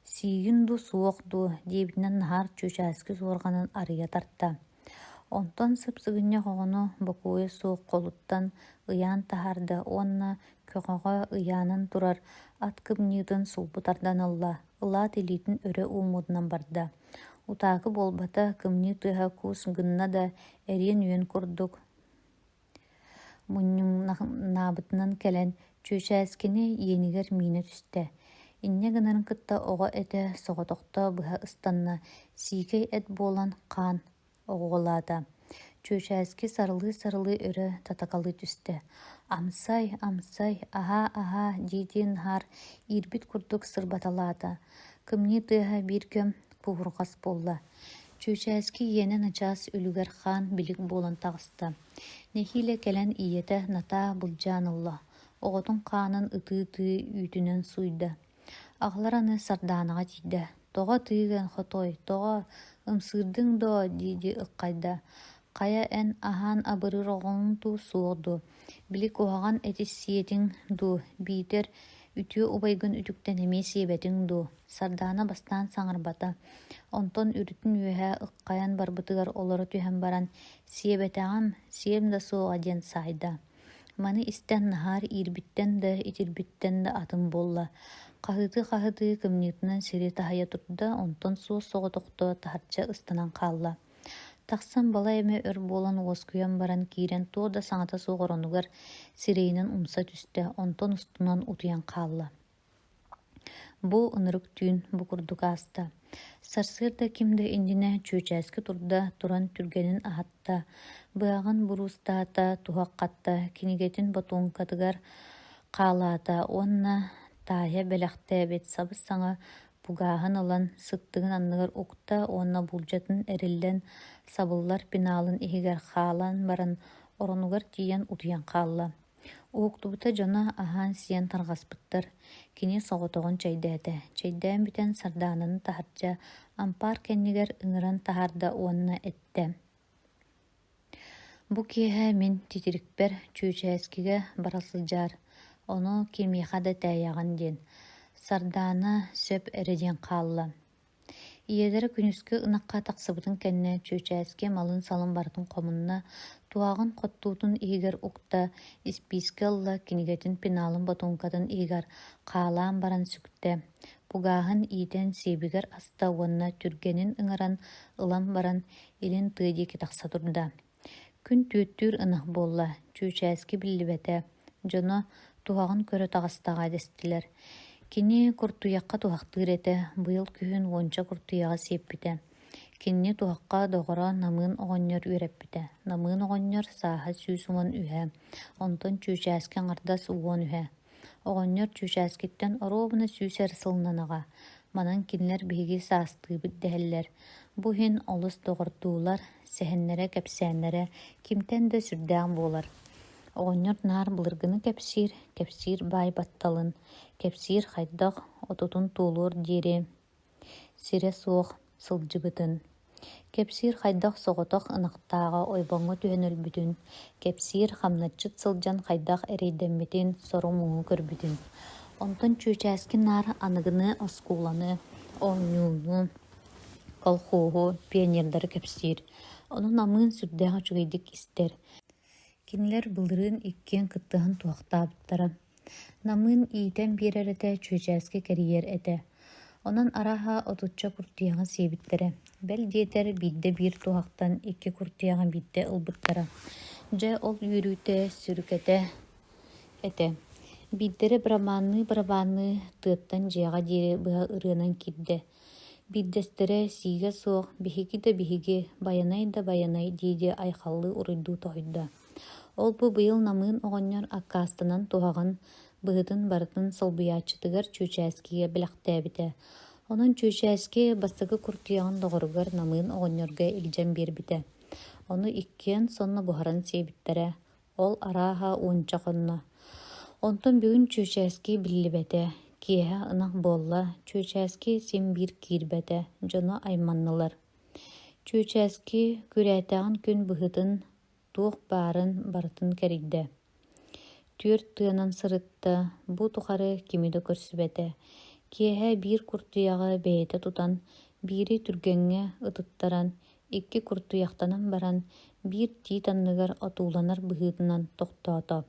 сиигин ду суох ду» диэбитинэн наһаар чүүчээски суорҕанын арыйа тарта. Онтон сыпсыгынньах оҕону бокуойа суох холуттан ыйаан таһаарда уонна көҕөҕө ыйаанан турар ат кымньыытын сулбутардан ылла, ылаат илиитин өрө ууммутунан барда. Утаакы болбата кымны тыаһа куус гынна да эриен үөн курдук. Муннуңнаабытынан кэлэн чүөчээскини иенигэр миина түстэ. Инне гынарын кытта оҕо этэ соҕотохто быһа ыстанна сиикэй эт буолан хаан оҕуолаата. Чүөчээски сарылыы өрө татакалыы түстэ. Амсай, аһаа диитиин наар иирбит курдук сырбаталаата. Кымнии тыаһа биир көм пуһурҕас буолла. Чүөчээски иэнэ начаас үлүгэр хаан билик буолан таҕыста. Нэхиилэ кэлэн ийэтэ натаа булдьаанылла. Оҕотун хаанын ытыы үүтүнэн суйда. Аҕалар аны сардаанаҕа тиийдэ. Тоҕо тыыган хотой, тоҕо ымсыырдыҥ доо дииди ыкхайда. Хая эн аһаан абырыыр оҕоҥун туу суоҕду. Билик уһаҕан этис сиэтиҥ дуу, биитэр үтүө убайгын үтүктэн эмиэ сиэбэтиҥ дуу. Сардаана бастаан саҥарбата. Онтон үрүтүн үөһэ ыкхайан барбытыгар олоро түһэн баран сиэбэтэҕим, сиэм да суоҕа диэн саайда. Маны истэн наһаар иирбиттэн да, итирбиттэн да атын буолла. Хаһыты кымньыытынан сири таһайа турда, онтон суос соҕотохто таһардьа ыстанан хаалла. Тахсан бала эме өр буолан уоскуйан баран киирэн туо да саҥата суоҕоронугар сирэйинэн умса түстэ, онтон устунан утуйан хаалла. Бу ынырык түүн бу курдук ааста. Сарсыарда кимде индине чүөчээски турда туран түргэнин аһатта, быаҕын буруустаата, туһаккатта, кинигэтин ботуункатыгар хаалаата, уонна таайа бэлэхтээбит сабыс саҥа пугааһын ылан сыттыгын анныгар укта, уонна булдьатын эриллэн сабыллар пинаалын иһигэр хаалан баран оронугар тиийэн утуйан хаалла. Ууктубута дьоно аһаан сиэн тарҕаспыттар. Кини соҕотоҕун чэйдээтэ. Чэйдээн бүтэн сардаананы таһардьа ампаар кэннигэр ыҥыран таһаарда уонна этэ. Бу киэһэ мин титирикпэр чүөчээскигэ барасылдьаар, ону кимиэхэ да тээйэҕин диэн. Сардаана сөп эрэдиэн хаалла. Иедэрэ күнүскү ынакка тахсыбытын кэннэ чүөчээски малын салын бартын хомунна туаагын хоттуутун иһигэр укта испиискэ ылла кинигэтин пинаалын ботуункатын иһигэр хаалаан баран сүктэ. Пугааһын иитэн сиэбигэр аста уонна түргэнин ыҥаран ылан баран илин тыа диэки тахса турда. Күн түүттүүр ынах буолла, чүөчээски биллибэтэ. Дьоно туһаҕын көрө таҕастаҕа эдэстилэр. Кини куртуйахха тухахтыыр этэ, быйыл күһүн уонча куртуйаҕа сиэппитэ. Кинини туһахха доҕоро намыын оҕонньор үөрэппитэ. Намыын оҕонньор сааһа сүүс уон үһэ, онтон чүөчээски аҥардас уон үһэ. Оҕонньор чүөчээскиттэн оруобуна сүүс эр сылнанаҕа. Манан кинилэр биһиги саастыыбыт дэһэллэр. Бу хин олус доҕордуулар, сэһэннэрэ кэпсээннэрэ кимтэн да сүрдээн буолар. Оҕонньор наар былыргыны кэпсиир баай батталын, кэпсиир хайдах отутун туулуор диэри сире суох сылдьыбытын. Кэпсиир хайдах соҕотох ынахтааҕа ойбоҥҥо түһэнөлбүтүн, кэпсиир хамначчыт сылдьан хайдах эрэйдэммитин сорум уҥу көрбүтүн. Онтон чүөчээски наар аныгыны оскууланы, оонньууну, колхууху, пионердары кэпсиир. Ону намыын сүрдээх үчүгэйдик истэр. Кинилэр былырыын иккиэн кыттыһан туахтаабыттара. Намыын иитэн биэрэрэтэ чүөчээски кэрийэр этэ. Онон арааһа отучча куртуйаҕа сиэбиттэрэ. Бэл диэтэр биирдэ биир туахтан икки куртуйаҕа биирдэ ылбыттара. Дьэ ол үөрүүтэ сүрүкэтэ этэ. Биирдэрэ барабаанныы тыаттан дьиэҕа диэри быһа ырыанан киирдэ. Биирдэстэрэ сиигэ суох биһиги да биһиги, байанай да байанай дииди айхаллыы уруйдуу тоһуйда. Ол бу быйыл намыын оҕонньор аккаастанан туһаҕын быһытын барытын сылбыяаччытыгар чүөчээскиге билэхтээбитэ. Онон чүөчээски бастакы куртуйаҕын доҕоругар намыын оҕонньорго илдьэн биэрбитэ. Ону иккиэн сонно буһаран сиэбиттэрэ. Ол арааһа уонча хонно. Онтон бүгүн чүөчээски биллибэтэ. Киэһэ ынах буолла, чүөчээски сим биир киирбэтэ, дьоно айманнылар. Чүөчээски күрээтэҕин күн быһытын туох баарын барытын кэрийдэ. Түөр тыанан сырытта, бу тухары кимиде көрсүбэтэ. Киэһэ биир куртуйаҕы бэйэтэ тутан, биири түргэнҥэ ытыттаран, икки куртуйахтанан баран, биир тиит анныгар отууланар быһыытынан тохтоото.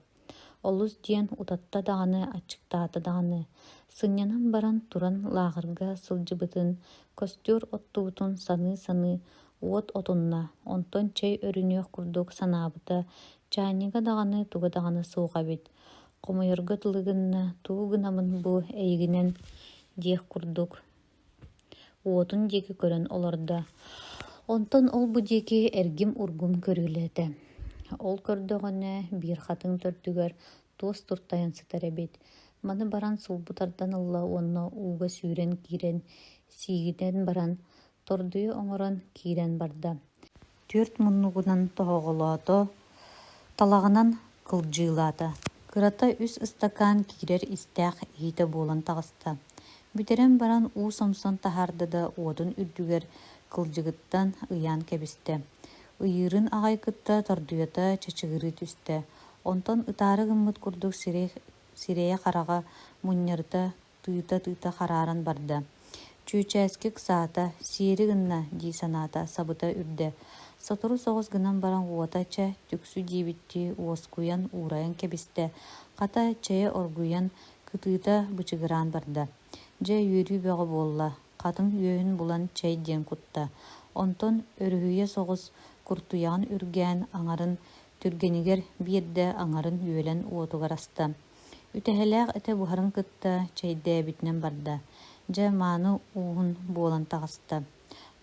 олус диэн утатта дағаны, ачыктаата дағаны. Сыннянан баран туран лағырга сылжыбытын, костюр оттубутун саны уот отунна, онтон чэй өрүнүөх курдук санаабыта, чаанига дағаны туга дағаны сууға бит. Комойорго тылыгынна тугунамын бу эйигинен диэх курдук. Уотун диэки көрөн олорда. Онтон ол бу диэки эргим ургум көрүлээте. Ол көрдөгөнө биир хатын төртүгөр туос туртайан сытар эбит. Маны баран сулбутардан ылла онно ууга сүүрен киирен, сиигитен баран, тордуйу оҥорон киирен барда. Төрт муннугунан тоһоҕолоото, талагынан кылдьыылаата. Кырата үс ыстакаан киирер истээх иһите буолан таҕыста. Бүтерен баран уу сомсон таһаардада уотун үрдүгэр кылдьыгыттан ыйаан кэбистэ. Ыйыырын аҕайкытта тордуйата чачыгырыы түстэ. Онтон ытаары гыммыт курдук сирэйэ хараҕа мунньарыта тыыта харааран барда. Чүүчээскик саата, сиэри гынна дии санаата сабыта үрдэ. Сотору соҕус гынан баран уотача түксү диибитти уоскуйан уурайан кэбистэ. Хата чэйэ оргуйан кытыыта бычыгыраан барда. Дьэ үөрүү бөҕө буолла. Хатын үөһүн булан чэй диэн кутта. Онтон өрүһүйэ соҕус куртуйаҕын үргээн аҥарын түргэнигэр биэрдэ аҥарын үөлэн уотугар аста. Үтэһэлээх этэ буһарын кытта чэйдээбитинэн барда. Дьэ мааны ууһун буолан таҕыста.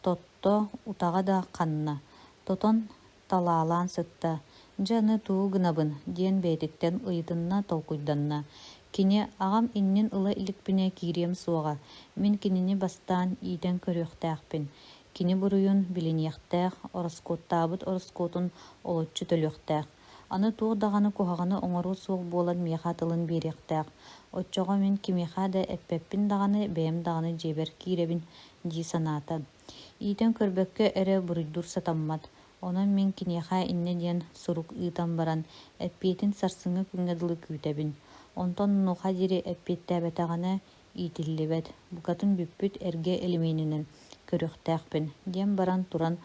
Тотто утаҕа да ханна. Тотон талаалаан сытта. Дьэ аны туу гынабын диэн бэйэтиттэн ыйытынна толкуйданна. Кини аҕам иннин ыла иликпине киириэм суоҕа. Мин кинини бастаан иитэн көрүөхтээхпин. Кини буруйун билиниэхтээх, ороскуоттаабыт ороскуотун олоччу төлүөхтээх. Аны туох даҕаны куһаҕаны оҥоруу суох буолан миэхэ тылын биэриэхтээх. Оччоҕо мин кимиэхэ да эппэппин даҕаны бэйэм даҕаны дьиэбэр киирэбин дии санаата. Иитэн көрбөккө эрэ буруйдуур сатаммат. Онон мин киниэхэ инне диэн сурук ыытан баран эппиэтин сарсыҥҥа күҥҥэ дылы күүтэбин. Онтон нуха дири эппиэттээбэтэҕинэ иитиллибэт, букатын бүппүт эргэ элимиининэн көрүөхтээхпин диэн баран туран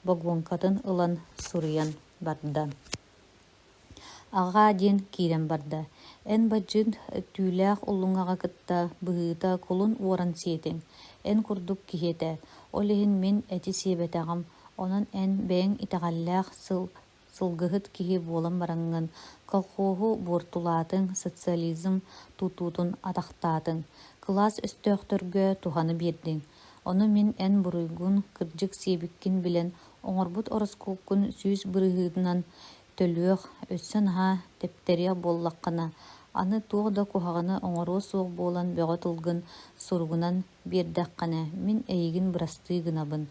богвонкатын ылан суруйан барда. Аҕаа диэн киирэн барда. Эн баджыын түүлээх уллуҥаҕа кытта быһыыта кулун уоран сиэтиҥ. Эн курдук киһиэтэ. Ол иһин мин эти сиэбэтэҕим, онон эн бэйэҥ итэҕэллээх сылгыһыт киһи буолан бараҥҥын колхооху буортулаатыҥ социализм туутуутун атахтаатыҥ. Кылаас өстөөхтөргө туханы биэрдиҥ. Ону мин эн буруйгун кырдьык сиэбиккин билэн оҥорбут ороскууккун сүүс бырыһыытынан төлүөх өссө наһаа тэптэриэх буоллаххына. Аны туох да куһаҕаны оҥоруу суох буолан бөҕө тылгын суругунан биэрдэххэнэ мин эйигин бырастыы гынабын.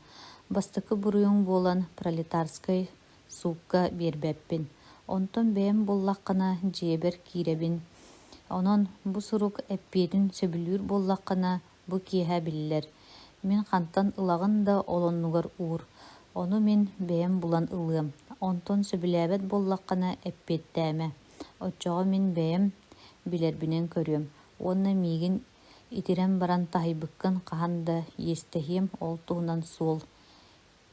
Бастакы буруйуҥ буолан пролетарскай суукка биэрбэппин. Онтон бэйэм буоллаххына дьиэбэр киирэбин. Онон бу сурук эппиэтин сөбүлүүр буоллаххына бу киэһэ биллэр. Мин хантан ылагын да олоннугар уур. Ону мин бэйэм булан ылыам. Онтон сөбүлээбэт буоллаххына эппиэттээмэ. Оччоҕо мин бэйэм билэрбинэн көрүөм. Уонна миигин итирэн баран таһайбыккын хаһан да иэстэһиэм ол туһунан суол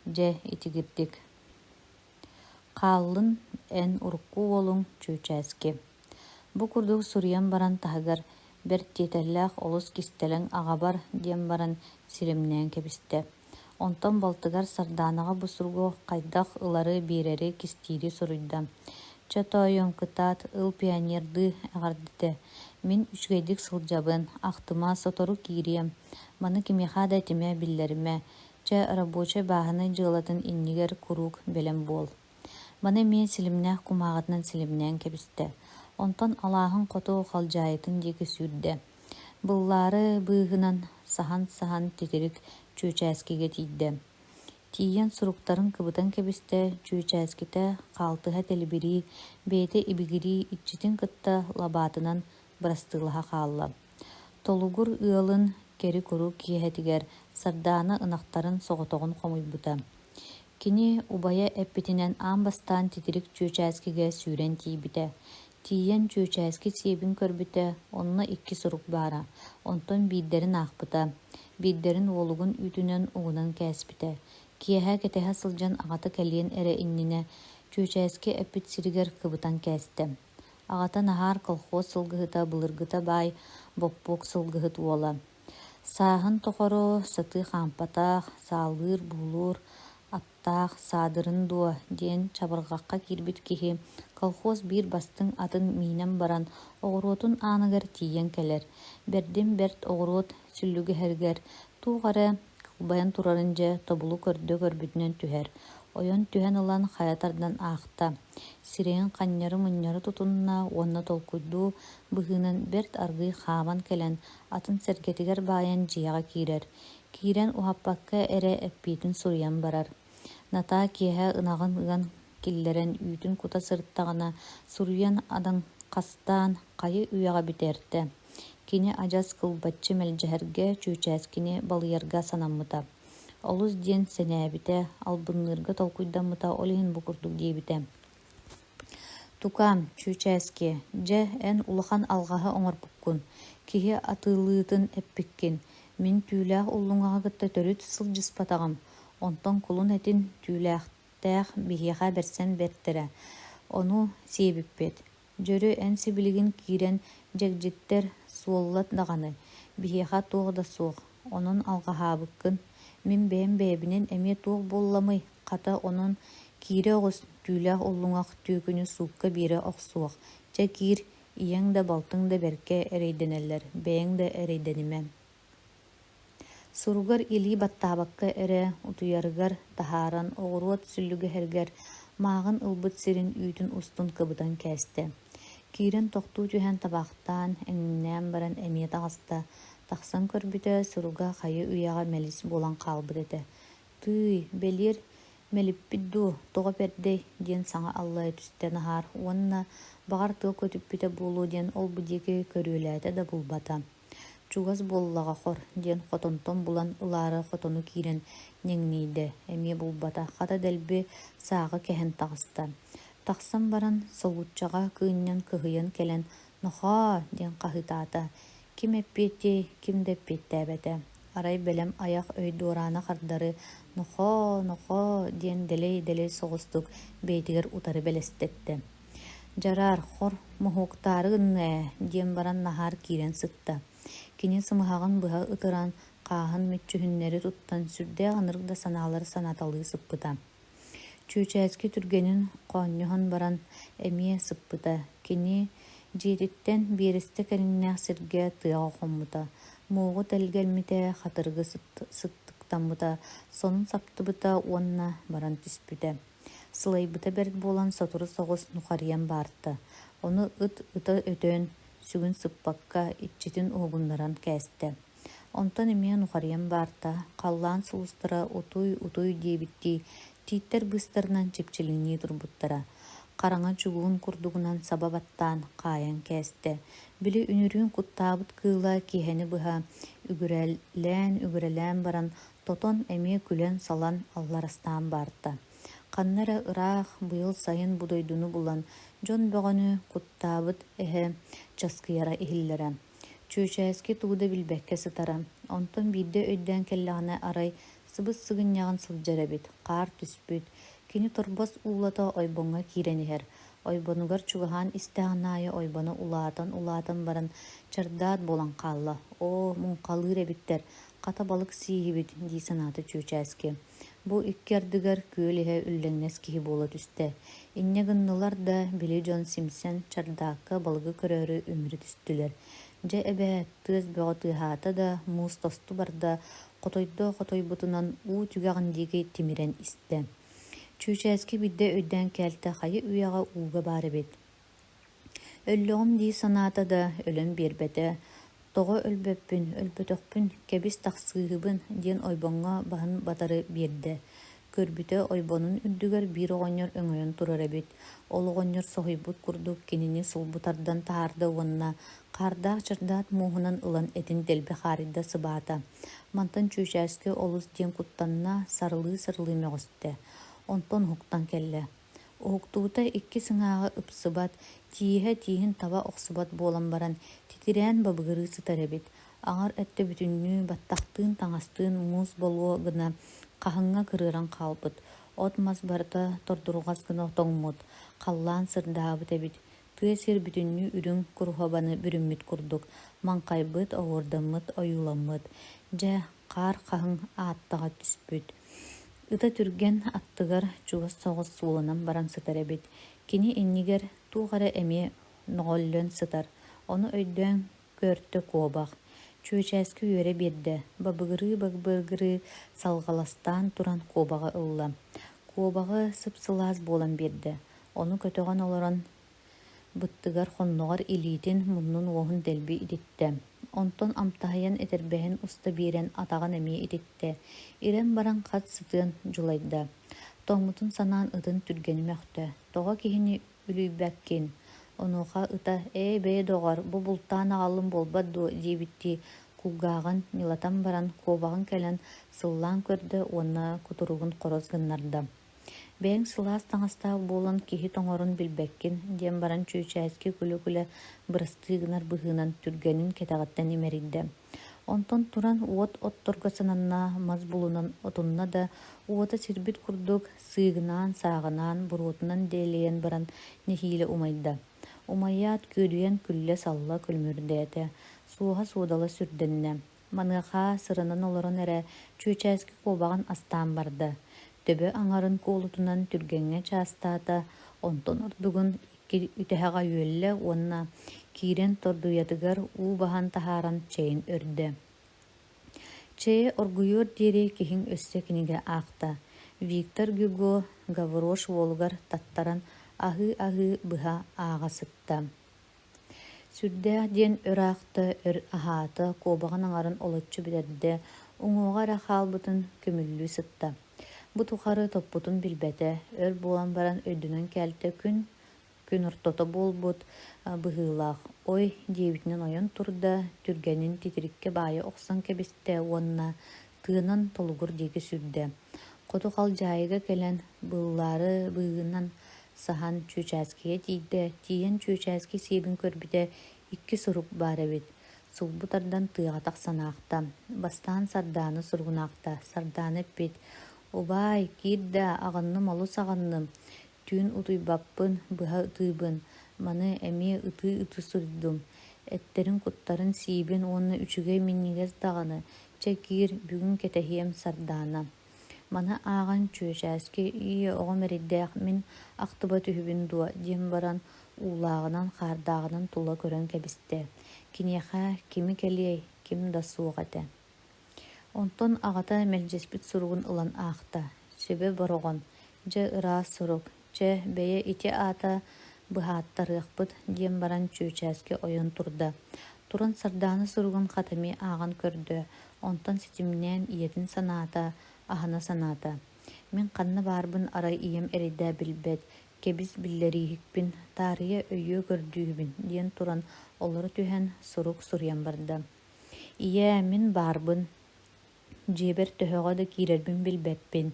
дьэ итигирдик. Хааллын эн урукку уолуҥ чүүчээски. Бу курдук суруйан баран таһыгар бэр тиэтэллээх олус кистэлэҥ аҕабар диэн баран сиримнээн кэбистэ. Онтон балтыгар сардаанаҕа бу суругу хайдах ылары биэрэри кистиири суруйда. Чотоойуҥкытаат ыл пионердыы эҕардытэ. Мин үчүгэйдик сылдьабын, ахтыма сотору киириэм. Маны кимиэхэ да этимэ биллэримэ. Чэ рабоча бааһыны дьыалатын иннигэр курук бэлэн буол. Маны миэн силимнээх кумааҕытынан силимнээн кэбистэ. Онтон алааһын хоту халдьаайытын диэки сүүрдэ. Быллаары быыһынан сахан титирик чүүчээскигэ тиийдэ. Тиийэн суруктарын кыбытан кэбистэ чүүчээскитэ хаалтыһа телибирии, бэйэтэ ибигирии иччитин кытта лабаатынан бырастыылаһа хаалла. Толугур ыалын кери курук киэһэтигэр сардаана ынахтарын соҕотоҕун хомуйбута. Кини убайа эппитинэн аан бастаан титирик чүүчээскигэ сүүрэн тиийбитэ. Тиийэн чүүчээски сиэбин көрбүтэ, онно икки сурук баара. Онтон биирдэрин аахпыта. Биирдэрин уолугун үүтүнэн угунан кээспитэ. Киэһэ кэтэһэ сылдьан аҕата кэлиэн эрэ иннинэ чүүчээски эппит сиригэр кыбытан кээстэ. Аҕата наһаар колхоз сылгыһыта былыргыта баай боппуок сылгыһыт уола. Сааһын тохоро сытыы хаампатаах, саалыыр буулуур аттаах саадырын дуо диэн чабыргакка киирбит киһи колхоз биир бастыҥ атын миинэн баран оҕуруотун ааныгар тиийэн кэлэр. Бэрдин бэрт оҕуруот сүллүгэһэригэр туох эрэ кылбайан турарын дьэ тобулу көрдө көрбүтүнэн түһэр. Ойон түһэн ылан хайатардан аахта. Сирэйин ханньары мунньары тутунна уонна толкуйдуу быһыынан бэрт аргый хааман кэлэн атын сэргэтигэр баайан дьиэҕэ киирэр. Киирэн уһаппакка эрэ эппиитин суруйан барар. Натаа киэһэ ынаҕын ыан киллэрэн үүтүн кута сырыттаҕына суруйан адаҥ хастаан хайы үөҕэ бүтээртэ. Кини адьас кылбаччы мэлдьэһэргэ чүүчээскини балыйарга санаммыта. Олус диэн сэнээбитэ, албынныырга толкуйдаммыта ол иһин бу курдук диэбитэ. Тукаам, чүүчээски, дьэ эн улахан алҕаһы оҥорбуккун, киһи атыылыытын эппиккин, мин түүлээх уллуҥаҕа кытта төрүт сылдьыспатаҕым, онтон кулун этин түүлээхтээх биһиэхэ бэрсэн бэртэрэ, ону сиэбиппит. Дьөрү эн сибилигин киирэн дьэгдьиттэр суолла даҕаны, биһиэхэ туох да суох, онон алҕаһаабыккын, мин бэйэм бэйэбинэн эмиэ туох буолламый, хата онон киирэ оҕус түүлээх уллуҥах түүкүнү суукка биэрэ охсуох, дьэ киир ийэҥ да балтыҥ да бэркэ эрэйдэнэллэр, бэйэҥ да эрэйдэнэмэ. Суругар илии баттаабакка эрэ утуйарыгар таһааран оҕуруот сүллүгэһэригэр мааҕын ылбыт сирин үүтүн устун кыбытан кээстэ. Киирэн тохтуу түһэн табаахтаан эҥиҥнээн баран эмиэ таҕыста, тахсан көрбүтэ суруга хайы үйэҕэ мэлис буолан хаалбыт этэ. «Тыый, бэлиэр мэлиппит дуу, тоҕо пердэй» диэн саҥа аллайа түстэ наһаар уонна баҕар тыа көтүппүтэ буолуу диэн ол бу диэки көрүөлээтэ да булбата. «Чугас буоллаҕа хор» диэн хотонтон булан ылаары хотону киирэн ньэҥниийдэ, эмиэ булбата, хата дэлби сааҕы кэһэн таҕыста. Тахсан баран солгуччаҕа кыынньан кыһыйан кэлэн «Нохоо» диэн хаһыытаата. Ким эппиэттии, ким да эппиэттээбэтэ. Арай бэлэм аях өй дуораана хардары «Нохоо, нохоо» диэн дэлэй соҕустук бэйэтигэр утары бэлэстэтэ. «Дьараар, хор муһууктаары гынныы» диэн баран наһаар киирэн сытта. Кини сымыһаҕын быһа ытыран хааһын мүччүһүннэри туттан сүрдээх ынырык да санаалар санаталыы сыппыта. Чүүчээски түргэнин хоонньоһон баран эмиэ сыппыта. Кини дьиэтиттэн биэристэ кэриҥнээх сиргэ тыаҕа охоммута. Мууҕу тэлгэлмитэ хатыргы сыттыктаммыта, сонун саптыбыта уонна баран түспүтэ. Сылайбыта бэрт буолан сотору соҕус нухарыйан баарта. Ону ыта өтөөн сүгүн сыппакка иччитин уһугуннаран кээстэ. Онтон эмиэ нухарыйан баарта, халлаан сулустара утуй диэбиттии тииттэр быстарынан чипчилиҥнии турбуттара. Хараҥа чугуун курдугунан саба баттаан хаайан кээстэ. Били үнүрүүн куттаабыт кыыла киэһэни быһа үгүрэлээн баран тотон эмиэ күлэн салан алларастаан баарта. Ханнара ыраах быйыл сайын будойдуну булан, дьон бөҕөнү куттаабыт эһэ часкыйара иһиллэрэ. Чүүчээски тууда билбэккэ сытара. Онтон биирдэ өйдөөн кэллэҕинэ арай сыбыс сыгынньаҕын сылдьар эбит, хаар түспүт. Кини торбос уулата ойбоҥҥа киирэниһэр. Ойбонугар чугаһаан истээҕиннаайа ойбону улаатан баран чардаат буолан хаалла. «Оо, муҥхалыыр эбиттэр, хата балык сииһибит» дии санаата чүүчээски. Бу икки ардыгар күөл иһэ үллэҥнэс киһи буола түстэ. Инньэ гыннылар да Били Дьон Симпсон чардаакка балыгы көрөөрү үмүрү түстүлэр. Дьэ эбээт тыас бөҕө тыаһаата да муус тосту барда хотойбутунан уу түгэҕин диэки тимирэн истэ. Чүүчээски бидде өйдөөн кээлтэ хайы үөҕэ ууга баар эбит. Өллөҕүм дии санаата да өлөн биэрбэтэ. «Тоҕо өлбөтөхпүн, кэбис тахсыыһыбын» диэн ойбоҥҥо баһын батары биэрдэ. Көрбүтэ ойбонун үрдүгэр биир оҕонньор өҥөйөн турар эбит. Ол оҕонньор соһуйбут курдук кинини сулбутардан таһаарда уонна хаардаах чардаат мууһунан ылан этин дэлби хаарыйда сыбаата. Мантан чүүчээски олус диэн куттанна сарылыы мөҕөстэ. Онтон хуктан кэллэ. Уһуктуута икки сыҥааҕа ыпсыбат, тииһин таба охсубат буолан баран титирээн бабыгырыы сытар эбит. Аҥар өттө бүтүннүү баттахтыын таҥастыын муус болуо гына хаһыҥҥа кырыаран хаалбыт. От мас барыта тордуруҕас гына тоҥмут, халлаан сырдаабыт эбит. Тыасыр бүтүннү үрүң курухабаны бүрүммүт курдук, маңкайбыт, оҕордаммыт, ойууламмыт, дьэ хаар хаһыҥ ааттаҕа түспүт. Ыта түрген аттыгар чугас соҕус сууланан баран сытар эбит. Кини иннигэр туухара эмиэ ноҕоллөн сытар. Ону өйдөөн көөртө куобах. Чүөчээски үөрэ биэрдэ. Бабыгырыы салгаластаан туран куобаҕа ылла. Куобаҕы сып-сылаас буолан биэрдэ. Ону көтөҕөн олорон быттыгар хонноҕор илиитин муннун уоһун дэлби ититтэ. Онтон амтаһайан этэрбэһин уста биэрэн атаҕын эмиэ ититтэ. Ирэн баран хат сытыан дьулайда. Тоҥмутун санаан ытын түргэнүмөхтө. Тоҕо киһини үлүйбэккин. Онуоха ыта бэйэ доҕор, бу бултаан аҕаллым буолбат дуо диэбитти кулгааҕын ньылатан баран куобаҕын кэлэн сыллаан көрдө уонна кутуругун хорос гыннарда. Бэйэҥ сылаас таҥастаах буолан киһи тоҥорун билбэккин диэн баран чүөчээски күлэ-күлэ бырастыыгынар быһыынан түргэнин кэтэҕиттэн имэрийдэ. Онтон туран уот отторго сананна мас булунан отунна да уота сирбит курдук сыыгынаан, сааҕынаан, буруутунан дээлэйэн баран нэһиилэ умайда. Умайаат күөрүйэн күллэ салла көлмүрдээтэ, суоһа суодала сүрдэннэ. Маныахаа сырынан олорон эрэ чүөчээски куобаҕын астаан барды. Төбө аҥарын куулутунан түргэҥҥэ чаастаата, онтон ордугун үтэһэҕэ үөллэ уонна киирэн тордуйатыгар уу баһан таһааран чэйин өрдө. Чэйэ оргуйуор диэри киһиҥ өссө кинигэ аахта. Виктор Гюго Гаврош уолугар таттаран аһыы быһа ааҕа сытта. Сүрдээх диэн ыраахта өр аһаата куобаҕын аҥарын олоччу бүтэрдэ уҥуоҕа эрэ хаалбытын көмүллүү сытта. Бу тухары топпутун билбэтэ, өр буолан баран өйдүнэн кэлтэ күн ортото буолбут быһыылаах. Ой диэбитинэн ойон турда, түргэнин титирикке баайа охсон кэбистэ уонна тыанан толугур диэки сүрдэ. Хоту халдьаайыга кэлэн быыллаары быыынан сахан чүөчээскигэ тиийдэ, тиийэн чүөчээски сиибин көрбүтэ икки сурук баар эбит. Сулбутардан тыаҕатах санаахта, бастаан сардааны сургунаахта, сардааны эппит. Убай, киирдэ, аҕанным олус аҕанным, түүн утуйбаппын, быһа ытыыбын, маны эмиэ ытыы сурдум, эттерин куттарын сиибин уонна үчүгэй миннигэс даҕаны, чэ киир бүгүн кэтэһиэм сардаана. Маны ааҕан чүөчээски оҕом эрийдээх мин ахтыба түһүбүн дуо диэн баран уулааҕынан хаардааҕынан тула көрөн кэбистэ. Киниэхэ кими кэлиэй, ким да суох этэ. Онтон аҕата мэлдьэспит суругун ылан аахта. Сөбө бороҕон, дьэ ыраас сурук, чэ бэйэ ити аата быһааттарыахпыт диэн баран чүөчээски ойон турда. Туран сардааны суругун хатами ааҕан көрдө. Онтон ситимнээн ийэтин санаата, аһана санаата. Мин ханна баарбын арай ийэм эрийдээ билбэт, кэбис биллэриихикпин, таарыйа өйүө көрдүүбүн диэн туран олоро түһэн сурук сурьян барда. Ийэ, мин баарбын, дьиэбэр төһөҕө да киирэрбин билбэппин.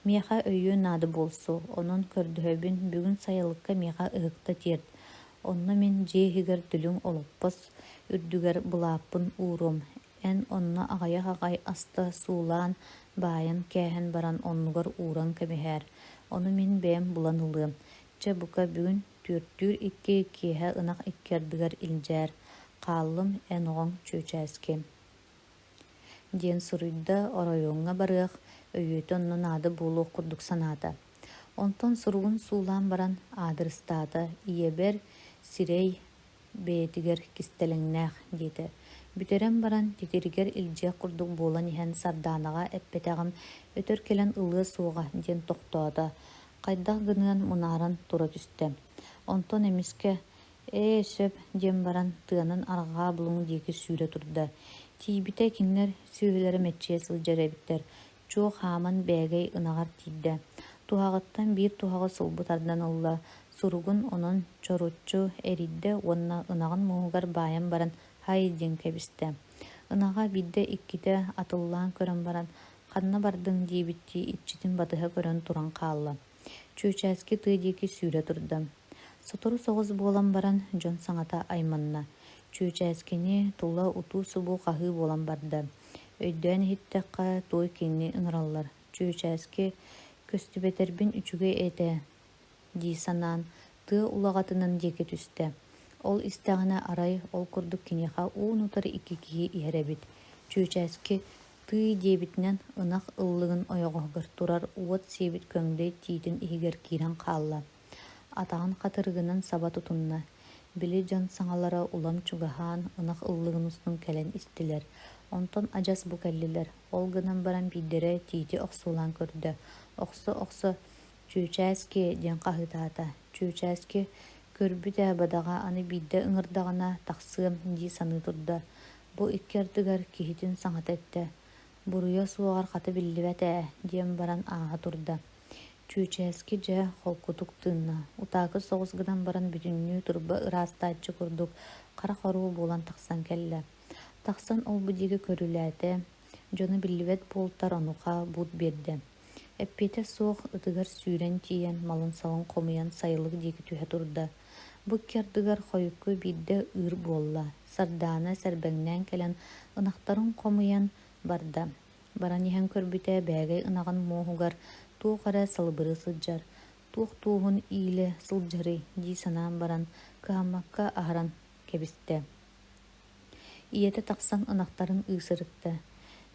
Миэхэ өйүө наады буолсу, онон көрдөһөбүн бүгүн сайалыкка миэхэ ыһыкта тиэрт. Онно мин дьиэһигэр түлүң олоппос үрдүгэр булааппын уурум. Эн онно аҕайах-аҕай аста суулаан баайан кээһэн баран оннугар ууран кэбиһээр. Ону мин бэйэм булан ылыам. Чэ бука бүгүн түөртүүр икки киэһэ ынах иккиэрдыгар илдьээр. Хааллым эн оҕоҥ чүөчээски диэн суруйда оройуоҥҥа барыах өйүөтө онно наады буолуох курдук санаата. Онтон суругун суулаан баран аадырыстаата, ийэбэр сирэй бэйэтигэр кистэлэҥнээх диэтэ. Бүтэрэн баран титиригэр илдьиэх курдук буолан иһэн сардаанаҕа эппэтэҕим өтөр кэлэн ылыа суоҕа диэн тохтоото. Хайдах гыныан мунааран тура түстэ. Онтон эмискэ сөп диэн баран тыанан арҕаа булуҥ диэки сүүрэ турда. Тиибитэ кинилэр сүүһүлэрэ мэччиэ сылдьар эбиттэр. Чуох хааман бээгэй ынаҕар тиирдэ. Туһаҕыттан биир туһаҕа сылбутардан ылла. Суругун онон чоруччу эрийдэ уонна ынаҕын мууһугар баайан баран хай диэн кэбистэ. Ынаҕа биддэ иккитэ атыллаан көрөн баран ханна бардыҥ диэбитти иччитин батыһа көрөн туран хаалла. Чүөчээски тыа диэки сүүрэ турда. Сотору соҕус буолан баран дьон саҥата айманна. Чүөчээскини тула утуу субуу хаһыы буолан барда. Өйдөөн иһиттэххэ туой кинини ыҥыраллар. Чүөчээски көстүбэтэрбин үчүгэй этэ дии санаан тыа улағатынан деке түсті. Ол истағына арай ол курдук кинеха уунутар икки киһи иһэрэбит. Чүүчээски тыый диэбитинэн ынах ыллыгын ойоҕоһугар турар уот сиэбит көҥдөй тиитин иһигэр киирэн хаалла. Атаҕын хатырыгынан саба тутунна. Били дьон саҥалара улам чугаһаан ынах ыллыгынустун кэлэн истилэр. Онтон адьас бу кэллилэр. Ол гынан баран биирдэрэ тиити охсуулаан көрдө. Охсо чүүчээски диэн хаһыытаата. Чүүчээски көрбүтэ бадаҕа аны биирдэ ыҥырдаҕына тахсыам дии саныы турда. Бу икки ардыгар киһитин саҥата этэ. Буруйа суоҕар хата биллибэтэ диэн баран ааһа турда. Чүүчээски дьэ холкутук тыынна. Утаакы соҕус гынан баран бүтүннүү турба ыраастааччы курдук хара хоруу буолан тахсан кэллэ. Тахсан ол бу диэки көрүлээтэ, дьону биллибэт буолтар онуха буут биэрдэ. Эппиэтэ суох ытыгар сүүрэн тиийэн малын салын хомуйан сайылык диэки түһэ турда. Бу киардыгар хойукку биирдэ ыыр буолла. Сардаана сэрбэҥнээн кэлэн ынахтарын хомуйан барда. Баран иһэн көрбүтэ бээгэй ынаган муоһугар туох эрэ салбырыы сылдьар. Туох туухун иилэ сылдьарый дии санаан баран кыһаммакка аһаран кэбистэ. Ийэтэ тахсан ынахтарын ыысырытта.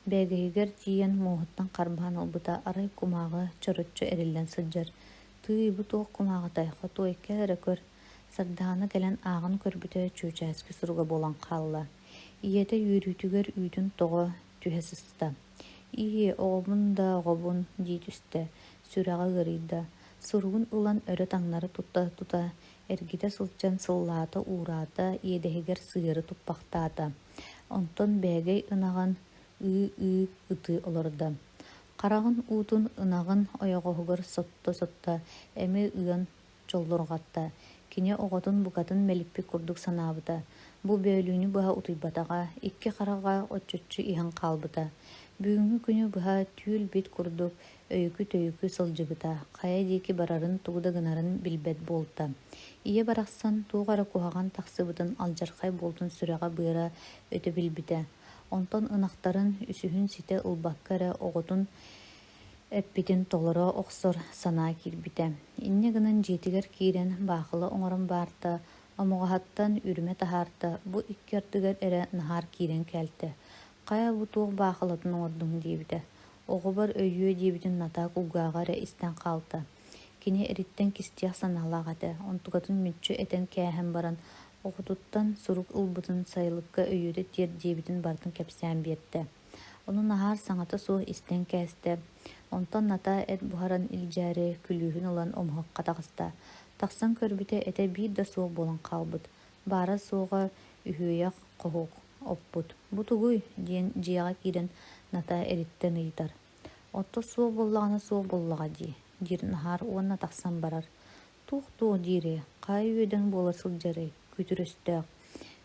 Бэгэйигэр тиийэн муоһуттан харбаан ылбыта арай кумааҕы чороччо эриллэн сылдьар. Тыый бу туох кумааҕатайха туойкка эрэ көр. Сардаана кэлэн ааҕын көрбүтэ чүүчээски суруга буолан хаалла. Ийэтэ үөрүүтүгэр үүтүн тоҕо түһэ сыста. «Ии, оҕобун да оҕобун» дии түстэ. Сүрэҕэ ырыйда. Суругун ылан өрө таҥнары тута, эргитэ сылдьан сыллаата уураата иэдэһигэр сыыры туппахтаата. Онтон бээгэй ынаган ыы ытыы олорда. Хараҕын уутун ынагын ойоҕоһугар сотто, эми ыан чоллорҕатта. Кини оҕотун букатын мэлиппи курдук санаабыта. Бу бөөлүүнү быһа утуйбатаҕа, икки хараҕа оччоччу иһэн хаалбыта. Бүгүҥҥү күнү быһа түүл бит курдук өйүкү-төйүкү сылдьыбыта. Хая диэки барарын тугуда гынарын билбэт буолта. Ие барахсан туугара куһаҕан тахсыбытын алдьархай буолтун сүрэҕэ быара өтө билбитэ. Онтон ынахтарын үсүһүн ситэ ылбакка эрэ оҕотун эппитин толоро охсор санаа киирбитэ. Инне гынан дьиэтигэр киирэн баахылы оҥорон баарта, омуҕаһаттан үрүмэ таһаарта, бу икки ардыгар эрэ наһаар киирэн кэлтэ. Хая бу туох баахылатын оҥордуҥ диэбитэ. Оҕобор өйүө диэбитин натаа кулгааҕа эрэ истэн хаалта. Кини эриттэн кистиэх санаалааҕата, онтугатын мүччү этэн кээһэн баран оҕотуттан сурук ылбытын сайылыкка өйүөтэ тиэр диэбитин бартын кэпсээн биэртэ. Ону наһаар саҥата суох истэн кээстэ. Онтон натаа эт буһаран илдьээри күлүүһүн ылан омуһакка таҕыста. Тахсан көрбүтэ этэ биир да суох буолан хаалбыт. Баара суоҕа үһүөйэх хоһуох оппут. «Бу тугуй» диэн дьиэҕэ киирэн натаа эриттэн ыйытар. «Отто суох буоллаҕына суох буоллаҕа дии» диир наһаар уонна тахсан барар. «Туох диири, хаай үөдэн буола сылдьарый,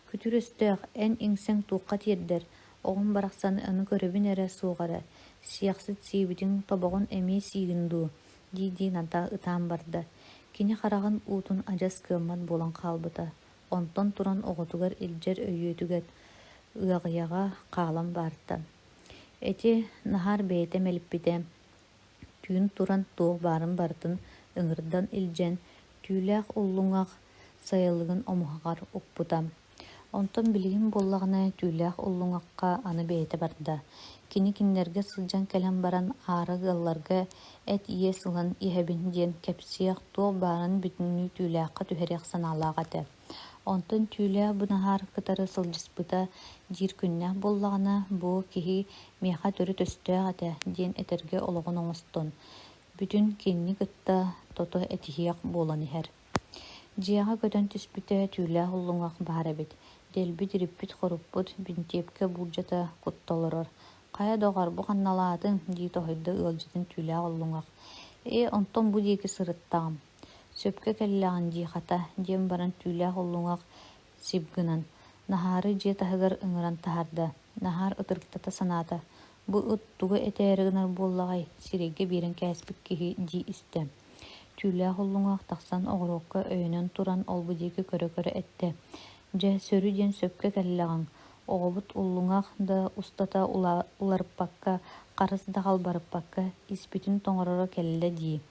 күтүрөстөөх, эн иҥсэҥ туухха тиэрдэр, оҕун барахсан аны көрөбүн эрэ суоҕара, сиахсыт сиибитиҥ тобоҕун эмиэ сиигин дуу» дии натаа ытаан барда. Кини хараҕын уутун адьас кыаммат буолан хаалбыта. Онтон туран оҕотугар илдьэр өйүөтүгэр ыаҕыйаҕа хаалан баарта. Эти наһаар бэйэтэ мэлиппитэ. Түүн туран туох баарын бартын ыҥырдан илдьэн, түүлээх уллуҥах сайылыгын омуһаҕар укпута. Онтон билигин буоллаҕына түүлээх уллуҥахха аны бэйэтэ барда. Кини кинилэргэ сылдьан кэлэн баран аары ыалларга эт ие сылан иһэбин диэн кэпсиэх туох баарын бүтүннүү түүлээххэ түһэриэх санаалааҕата. Онтон түүлээх бу наһаар кытары сылдьыспыта диир күннээх буоллаҕына бу киһи миэхэ төрү төстөөх этэ диэн этэргэ ологон оҥостон. Бүтүн кинни кытта тото этиһиэх буолан иһэр. Дьиэҕэ көтөн түспүтэ түүлээх уллуҥах баар эбит. Дэлбит ириппит хоруппут бинтиэпкэ буурдьата куттолорор. «Хая доҕор, бу ханналаатыҥ» дии тоһуйда ыалдьытын түүлээх уллуҥах. Онтон бу диэки сырыттаҕым. Сөпкө кэллэҕин диихата диэн баран түүлээх уллуҥах сибгынан. Наһаары дьиэ таһыгар ыҥыран таһаарда. Наһаар ытырыктата санаата. «Бу ут тугу этээри гынар буоллаҕай, сирэйгэ биэрэн кээспит киһи» дии истэ. Түүлээх уллуҥах тахсан оҕоруокка өйөнөн туран ол бу диэки көрө этте. Дьэ сөрү диэн сөпкө кэллэҕиҥ. Оҕобут уллуҥах да устата уларыппакка, харыс да халбарыппакка испитин тоҥороро кэллэ дии.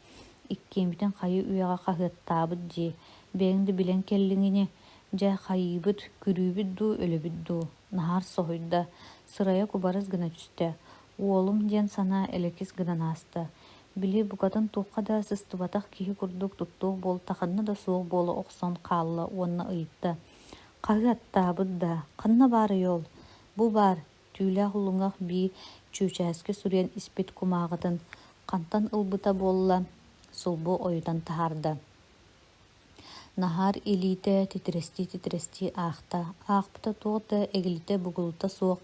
Иккиэмитин хайы үөҕэ хаһыаттаабыт дии. Бэйңди билэн келлиңине, жа хайыбыт, күрүүбүт дуу, өлөбүт дуу. Нахар соһуйда, сырая кубарыс гына түстэ. Уолум диэн сана элекис гына нааста. Били букатын туукка да сыстыбатах киһи курдук туттуох бол таханна да суох болу оксон хаалла уонна ыйытта. Хаһы аттаабыт да, ханна баары йол. Бу бар, түүлээх улуҥах bii чүүчээски сүрүэн испит кумааҕытын хантан ылбыта буолла сулбу ойутан таһаарда. Нахар илиите титирести аахта. Аахпыта туох да эгилите бугулута суох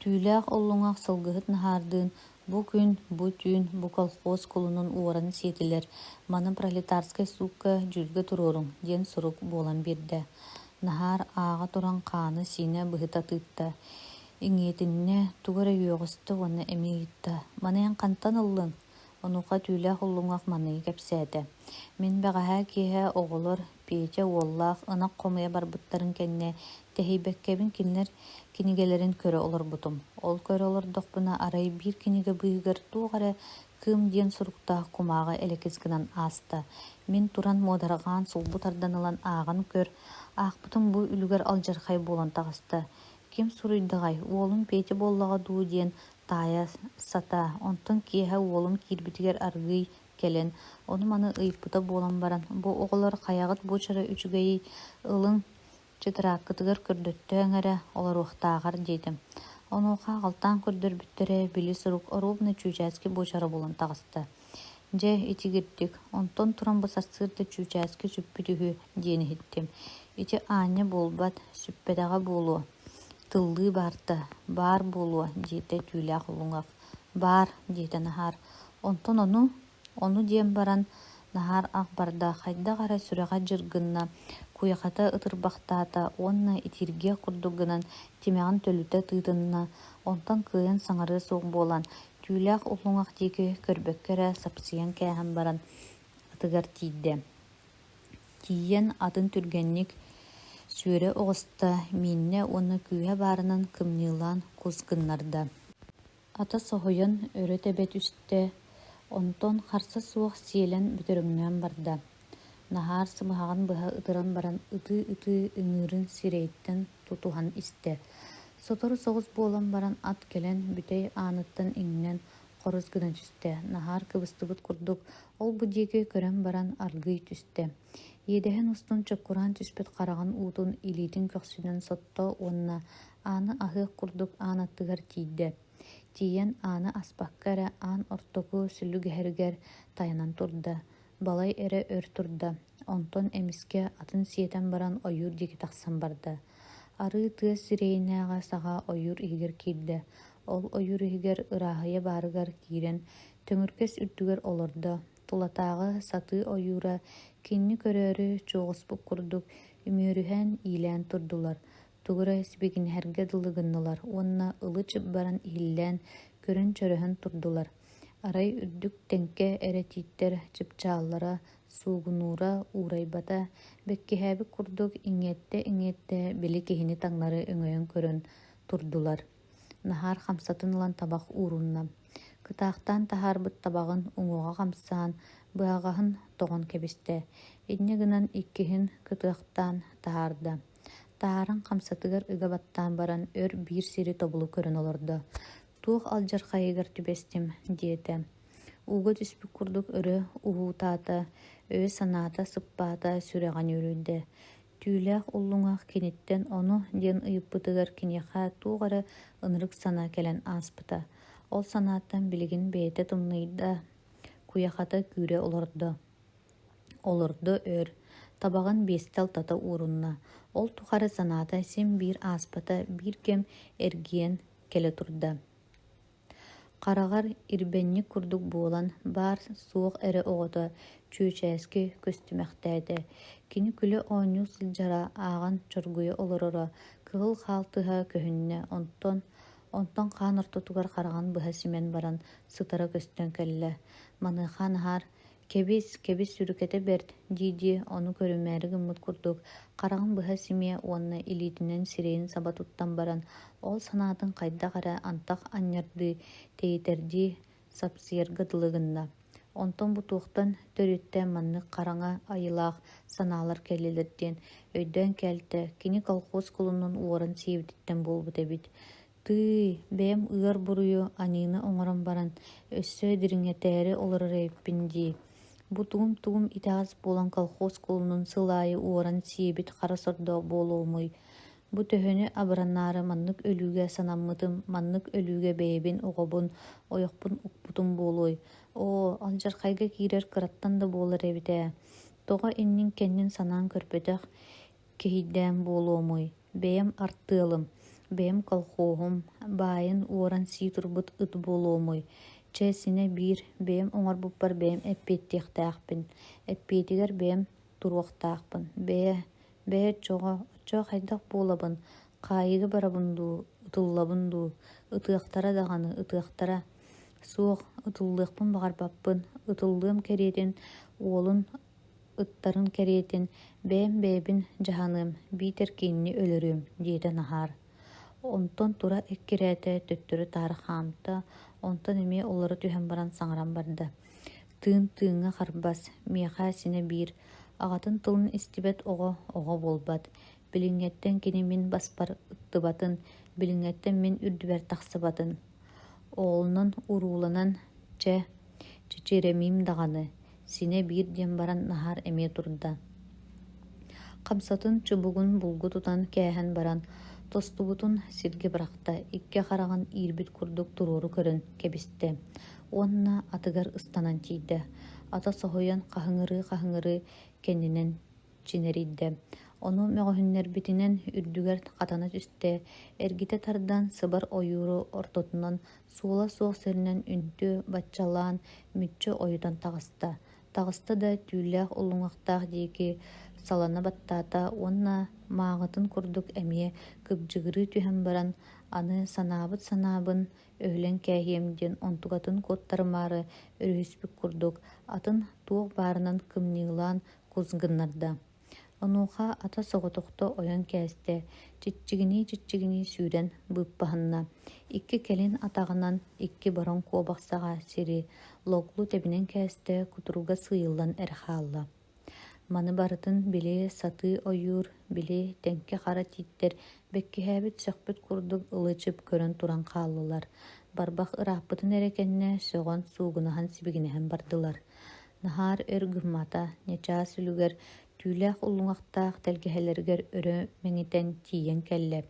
түүлээх уллуҥах сылгыһыт наһаардыын бу күн, бу түүн, бу колхоз кулунун уоран сиэтилэр маны пролетарскай суукка жүзгө туруоруҥ диэн сурук буолан биэрдэ. Нахар ааҕа туран хааны сиина быһыта тыытта. Иҥиэтиннэ тугара үөҕүстэ уонна эмиигитта. Маныйан хантан ыллыҥ? Онуха түүлээх уллуҥах маныйы кэпсээдэ. Мин бэҕэһээ киэһэ оҕолор Петя уоллаах ынак хомуйа барбыттарын кэннэ тэһийбэккэбин кинилэр кинигэлэрин көрө олорбутум. Ол көрө олордохпуна арай биир кинигэ быыгар туухара кыым диэн суруктаах кумааҕа элекис гынан ааста. Мин туран муодараҕаан сулбу тарданылан ааҕан көр, аахпытым бу үлүгэр алдьархай буолан таҕыста. Ким суруйдаҕай, уолум Петя буоллаҕа дуу диэн таайа сата, онтон киэһэ уолум киирбитигэр аргый келен, ону маны ыйыппыта буолан баран, бу оҕолор хайаҕыт буочара үчүгэйи ылыҥ чытырааккытыгар көрдөттөөҥ эрэ олоруохтааҕар диэтим. Онуоха алтаан көрдөрбүттэрэ били сурук оруобна чүүчээски буочара буолан таҕыста. Дьэ итигирдик, онтон туран басарсыырда чүүчээски сүппүтүһү диэн иһиттим. Ити аанньа буолбат, сүппэтэҕэ буолуо. Тыллыы баарта, баар буолуо диэтэ түүлээх улуҥах. Баар диэтэ наһаар. Онтон ону диэн баран наһаар ах барда хайдаҕара сүрэҕэ дьыргынна куйахата ытырбахтаата уонна итиргиэх курдук гынан тимэҕин төлүтэ тыытынна онтон кыайан саҥарыы суох буолан түүлээх улуҥах диэки көрбөккөрө сапсыйан кээһэн баран атыгар тиийдэ. Тиийэн атын түргэнник сүөрэ оҕуста миннэ уонна күүһэ баарынан кымньыылаан кус-гыннарда. Ата соһуйан өрө тэбэт үстэ, онтон харса суох сиэлэн бүтөрүҥнөөн барда. Наһаар сымыһаҕан быһа ытыран баран ытыы ыҥыырын сирэйиттэн тутуһан истэ. Сотору соҕус буолан баран ат кэлэн бүтэй ааныттан иҥнэн хорус гына түстэ. Наһаар кыбыстыбыт курдук ол бу диэки көрөн баран аргый түстэ. Иэдэһэн устун чоккураан түспүт хараҕын уутун илиитин көхсүнэн сотто уонна ааны аһыах курдук аанаттыгар тиийдэ. Тиийэн ааны аспакка эрэ аан ортоку сүллү гэһэригэр тайанан турда. Балай эрэ өр турда. Онтон эмиске атын сиэтэн баран ойуур диэки тахсан барда. Арыы тыа сирэйинээҕэ саҕа ойуур иһигэр киирдэ. Ол ойуур иһигэр ырааһыйа баарыгар киирэн төҥүргэс үрдүгэр олордо. Тулатааҕы сатыы ойуура кинни көрөөрү чуоҕуспут курдук үмүөрүһэн иилээн турдулар. Тугура сибигинэһэргэ дылыгыннылар, уонна ылы чыпбаран иһиллээн көрөн чөрөһөн турдулар. Арай үрдүк тэҥкэ эрэтииттэр чыпчааллара суугунуура уурайбата бэккиһээбик курдук иҥиэтэ били киһини таҥнары өҥөйөн көрөн турдулар. Наһаар хамсатын ылан табах уурунна. Кытаахтаан тахаарбыт табаҕын уҥуоҕа хамсаан быаҕаһын тоҕон кэбистэ. Инньэ гынан иккиһин кытыахтаан тахаарда. Тааран хамсатыгар ыгабаттаан баран өр биир сири тобулу көрөн олордо. Туох алдьархайыгар түбэстим диэтэ. Ууга түспүк курдук өрө уһуутаата, өө санаата сыппаата сүрэҕэн үөрүүдэ. Түүлээх уллуҥах киниттэн ону диэн ыйыппытыгар киниэхэ туuгара ынырык сана кэлэн ааспыта. Ол санааттан билигин бэйэтэ тымнайда куйахата күүрэ олордо өр. Табаҕын биэстэ тата уурунна. Ол тухары санаата сим биир ааспата биир кэм эргиэн кэлэ турда. Хараҕар ирбэнник курдук буолан баар суох эрэ оҕото чүүчээски көстүмэхтээдэ. Кини күлэ оонньуу сылдьара ааҕан чоргуйа олороро кыһыл хаалтыһа көһүннэ онтон хаан ортотугар хараҕан быһа симен баран сытара көстөн кэллэ. Маныыха наһаар кэбис сүрүкэтэ берт дииди ону көрүмээри гыммыт курдук хараҕан быһа симиэ уонна илиитинэн сирэйин саба туттан баран ол санаатын хайдаҕара антах анньарды тэйитэрдии сапсыйарга дылыгынна. Онтон бутуохтан төрүттэн маннык қараңа айылаах санаалар келлилерден өйдөн кэлтэ кини колхоз кулунун уоран сиэбититтэн буолбут эбит. Тыый, бэм ыар бурую анины оҥорон баран өссө дириҥэтээри олорор эбиппин дии. Бу тугум итаас буолан колхоз кулунун сылаайы уоран сиэбит хара сордоох буолуомуй. Бу төһөнү абыраннаары маннык өлүүгэ санаммытым, маннык өлүүгэ бэйэбин оҕобун, ойохпун укпутум буолуой. Алдьархайга киирэр кыраттан да буолар эбитэ. Тоҕо иннин кэннин санаан көрбөтөх киһийдээн буолуомуй. Бэйэм артыалым, бэйэм колхоохум, баайын уоран сии турбут ыт буолуомуй. Чэ сине биир, бэйэм оҥорбуппар бэйэм эппиэттиэхтээхпин. Эппиэтигэр бэйэм туруохтаахпын. Бэйэ оччоо хайдах буолабын, хаайыга барабын дуу, ытыллабын дуу, ытыахтара даҕаны, ытыахтара. Суох, ытыллыахпын баҕарбаппын, ытыллыам кэриэтин, уолун ыттарын кэриэтин, бэйэм бэйэбин дьаһаныам, биитэр кинини өлөрүөм, диэтэ наһаар. Онтон тура эккирээтэй төттөрү таары хаамта, онтон эмиэ олоро түһэн баран саҥаран барда. Тыын-тыыңҥа харбас, миэхэ сине биир, аҕатын тылын истибэт оҕо буолбат. Билиҥҥэттэн кини мин баспар ыттыбатын, билиҥҥэттэн мин үрдүбэр тахсыбатын. Оҕолунан урууланан чечиэремиим даҕаны, сине биир диэн баран наһаар эмиэ турда. Хамсатын чубугун булгу тутан кээһэн баран, тостубутун сиргэ бырахта, икки хараҕын иирбит курдук туруору көрөн кэбистэ. Уонна атыгар ыстанан тиийдэ. Ата соһуйан хаһыҥырыы кэннинэн чинэрийдэ. Ону мөҕөһүннэрбитинэн үрдүгэр хатана түстэ, эргитэ тардан сыбар ойууру ортотунан суола суох сэринэн үнтү, баччалаан, мүччү ойутан таҕыста. Таҕыста да түүлээх уллуҥахтаах диэки салана баттаата уонна мааҕытын курдук эмиэ кыбдьыгырыы түһэн баран, аны санаабын өһүлэн кээһиэм диэн онтугатын куоттарымаары өрүһүспүк курдук, атын туох баарынан кымньыылаан кузгыннарда. Онуоха ата соҕотохто ойон кээстэ, чиччигинии сүүрэн быыппаһынна, икки кэлин атаҕынан икки борон куобахсаҕа сири логлу тэбинэн кээстэ кутуруга сыйыллан эрхаалла. Маны барытын били сатыы ойуур, били тэнкэ хара тииттэр бэккиһээбит сөхпүт курдук ылычып көрөн туран хааллылар. Барбах ырааппытын эрекэннэ сөҕөн суугунаһан сибигинэһэн бардылар. Наһаар өр гыммата, нячаа сүлүгэр түүлээх уллуҥахтаах тэлгэһэлэригэр өрө мэҥитэн тиийэн кэллэ.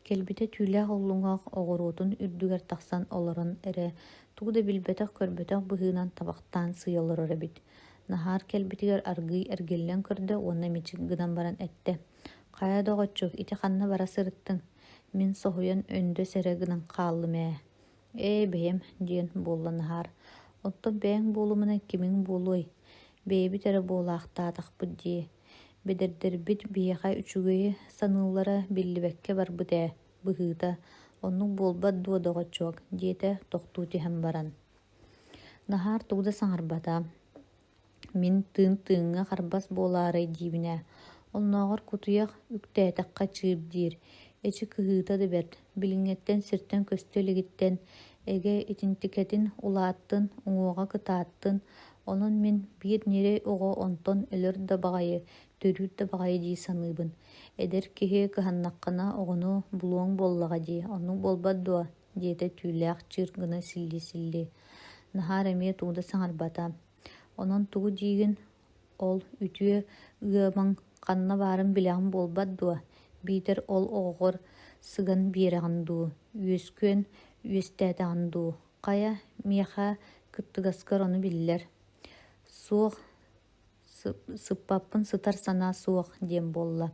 Кэлбитэ түүлээх уллуҥах оҕоруутун үрдүгэр тахсан олорон эрэ, тугу да билбэтэх көрбөтөх быһыынан табахтаан сыйалларар эбит. Наһаар кэлбитигэр аргый эргиллэн көрдө уонна мичик гынан баран этте. Хая доҕоччук, ити ханна бара сырыттың, мин соһуйан өндө сэрэ гынан хааллым ээ. Бэйэм диэн буолла наһаар. Оттон бэйэҥ буолумуна кимиҥ буолуой, бэйэбит эрэ буолаахтаатахпыт дии. Бэдэрдэрбит биэхэ үчүгүйи саныыллара биллибэккэ барбыт ээ, быһыыта, оннук буолбат дуо доҕоччуок, диэтэ тохтуу түһэн баран. Наһаар тугу саҥарбата, мин тыын-тыыңҥа харбас буолаарай диибинэ. Оннооҕор кутуйах үктээтэххэ чыып диир, эчи кыһыыта дыбэт, билиҥҥэттэн сиртэн көстүөлэгиттэн, эгэ итинтикэтин улааттын, уҥуоҕа кытааттын, онон мин биир ньирэй оҕо онтон өлөр да баҕайы, төрүүр да баҕайы дии саныыбын. Эдэр киһи кыһаннаххына оҕону булуоҥ буоллаҕа дии, оннук буолбат дуо, диэтэ түүлээх чыыр гына силли. Наһаар эмиэ тугу саҥарбата. Онон тугу диигин ол үтүө ыамаҥ ханна баарын билэҕин буолбат дуо, биитэр ол оҕоҕор сыган биэрэҕин дуу, үөскүөн үөстээтэҕин дуу. Хая миэхэ кыттыгаскар ону биллэр. Суох сыппаппын сытар санаа суох диэн буолла.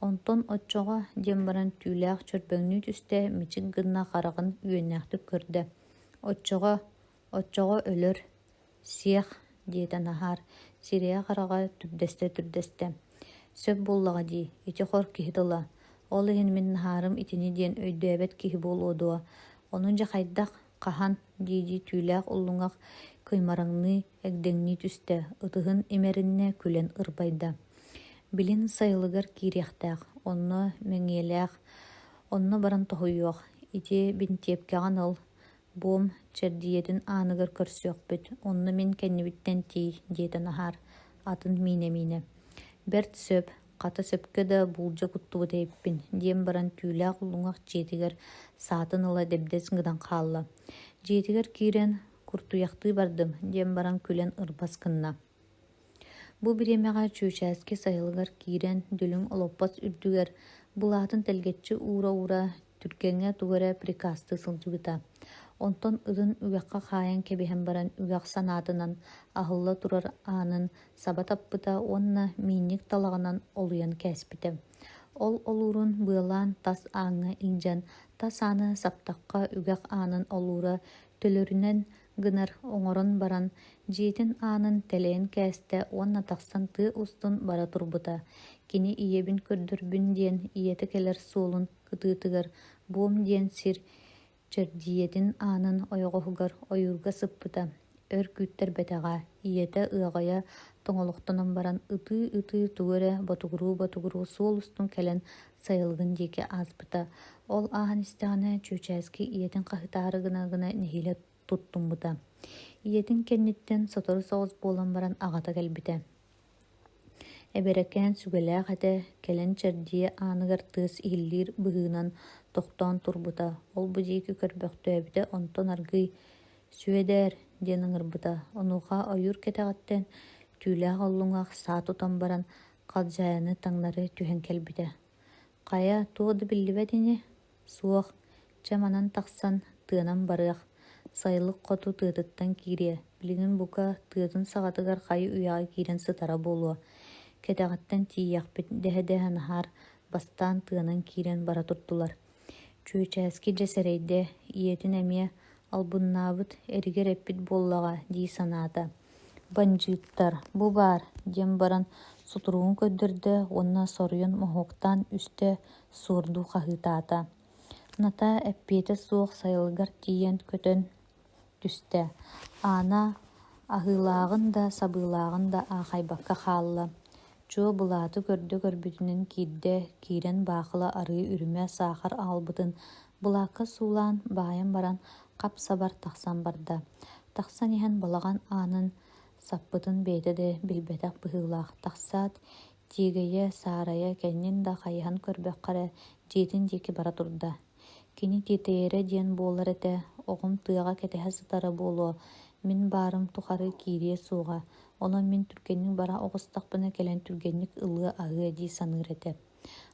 Онтон оччоҕо диэн баран түүлээх чөрбөҥнүү түстэ мичик гынна хараҕын үөннээхтик көрдө. Оччоҕо өлөр, сиэх диэтэ наһаар, сирэйэ хараҕа түрдэстэ. Сөп буоллаҕа дии, ити хор киһи дыла. Ол иһин мин наһаарым итини диэн өйдөөбөт киһи буолуодуо. Онун дьахайдах хаһан диити түүлээх уллуҥах кыймараҥныы, эгдэҥнии түстэ, ытыһын имэриннэ күлэн ырбайда. Билин сайылыгар киириэхтээх, онно мэҥиэлээх, онно баран тоһуйуох, ити бинтиэпкэҕин ыл, Буом чердиетін аныгар көрсөкпүт. Онны мен кеннибиттен тей диетен ахар. Атын мине. Берт сөп, қата сөпке да булжа куттугу дейппин. Дием баран түүлээх улуңах жетигер саатын ыла дебдес гыдан хаалла. Жетигер кирен куртуяхты бардым. Дием баран күлен ырбас кынна. Бу биремеға чүчәске сайылгар кирен дүлүң олоппас үрдүгер булатын телгетчи ура түркеңе тугара прикасты сылжыгыта. Онтон ыдын үгәкка хаян кебеһен баран үгәк санатынан ахылла турар анын саба таппыта онна минник талагынан олуян кәспите. Ол олурун быалан тас аңы инжан тас аны саптакка үгәк анын олура төлөрүнен гынар оңорон баран жиетин анын телен кәсте онна тақсан ты устун бара турбута. Кини иебин көрдүрбүн диен иети келер суолун кытыытыгар буом диен сир чердиетин анын ойгохугар ойурга сыппыта. Өр күттер бетага иете ыагая тоңолуктунан баран ыты тугуре батугуру суол устун келен сайылгын дике азбыта. Ол ахан истеғаны чүчәске иетин қахытары гына нехиле туттумбута. Иетин кенниттен сотору соғыз болан баран ағата келбите. Эбереккен сүгеләк әте келен чердие аныгар тыс ихиллир быгынан тоқтан турбута. Ол бұдейкі көрбөктө әбіте онтон аргый сүедер ден ыңырбыта. Онуға ойур кетағаттен түүләк оллуңақ саат утан баран қалжаяны таңнары түхен келбите. Қая туғды білібәдіне суақ чаманан тақсан тыанан барық. Сайылық қоту тыытыттан кире. Билигин бука тыытын сағатыгар қайы уяғы кирен сытара болуа. Кетағаттан тияқпет дәһә нахар бастан тыанан кирен бара турдулар. Чүчәске жесерейде иетин әмие албуннабыт эригер эппит боллаға дей санаата. Банжыттар, бу бар, дем баран сутуруун көддірді, онна соруйын мохоктан үсте сурду қағытаата. Ната әппеті суық сайылгар тиен көтөн түсті. Ана ахылағын да сабылағын да ахайбаққа қалла. Чо булаты көрді көрбүтінен кирде кирен бақыла арый үріме сахар албытын. Булаққа сулан байын баран қап сабар тақсан барда. Тақсан ехен балаған анын саппытын бейді де білбетақ бұғылақ. Тақсат тегeye сарая кәннен да қайыған көрбек қары жетін декі бара турда. Кені тетейері ден болар әті оғым тыға кәтіға сытары болу. Мен барым тұқары кире суға. Оны мен түркеннің бара оғыстақпына кәлен түргенник ылы ағы дей саныр әті.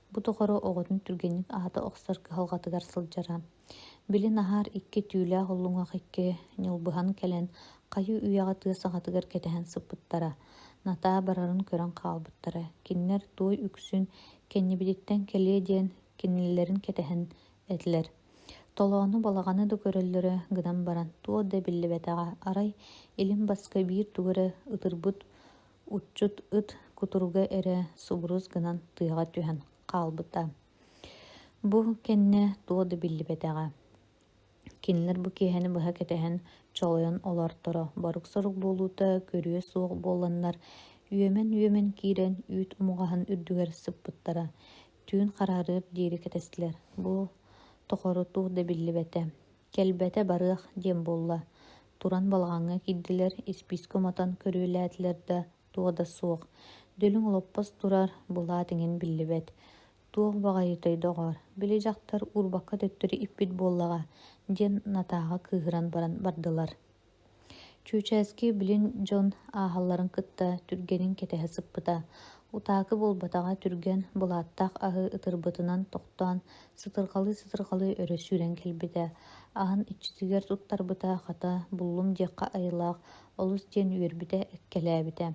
Бұ тұқары оғытын түргенник ағыта оқсар қылғатығар сылжара. Білін ағар икке түйілі ғылуңақ икке нелбыған кәлен қайы үйаға тығы сағатығар кәтіған сыппыттара. Ната барарын көрін қалбыттара. Кеннер той үксін кеннебедеттен кәле ден кеннелерін кәтіған әтілер. Толоғаны балағаны да көрілері гыдан баран туо да білі бәтаға арай елім басқа бір туғыры ұтырбыт ұтчут ұт күтіргі әрі субырыз гынан тыға түйін қалбыта. Бұ кенне туо да білі бәтаға. Кенлер бұ кейхені бұға кәтіген чолайын олар тұры. Барық сұрық болуыта көріе суық боланлар. Үйемен кейрен үйт ұмығағын үрдігер сыппыттара. Түйін қарарыр дейрі кәтестілер. Бұ тоқору туғды білі бәті. Келбәті барық дем болла. Туран балғаңа кидділер исписко матан көрілі әтілерді туғда суық. Дөлің олоппас турар бұла теңен білі бәт. Туғы бағайытай доғар. Білі жақтар урбаққа төттірі иппит боллаға. Ден натаға кығыран баран бардылар. Чүчәске білін жон ағаларын кытта түргенін кетеғі сыппыта. Утақы болбатаға түрген бұлаттақ ағы ытырбытынан тоқтан сытырғалы өрі сүрен келбеді. Ағын ичтігер тұттарбыта қата бұллым деққа айылақ олыс ден үйербіде әккеләбіде.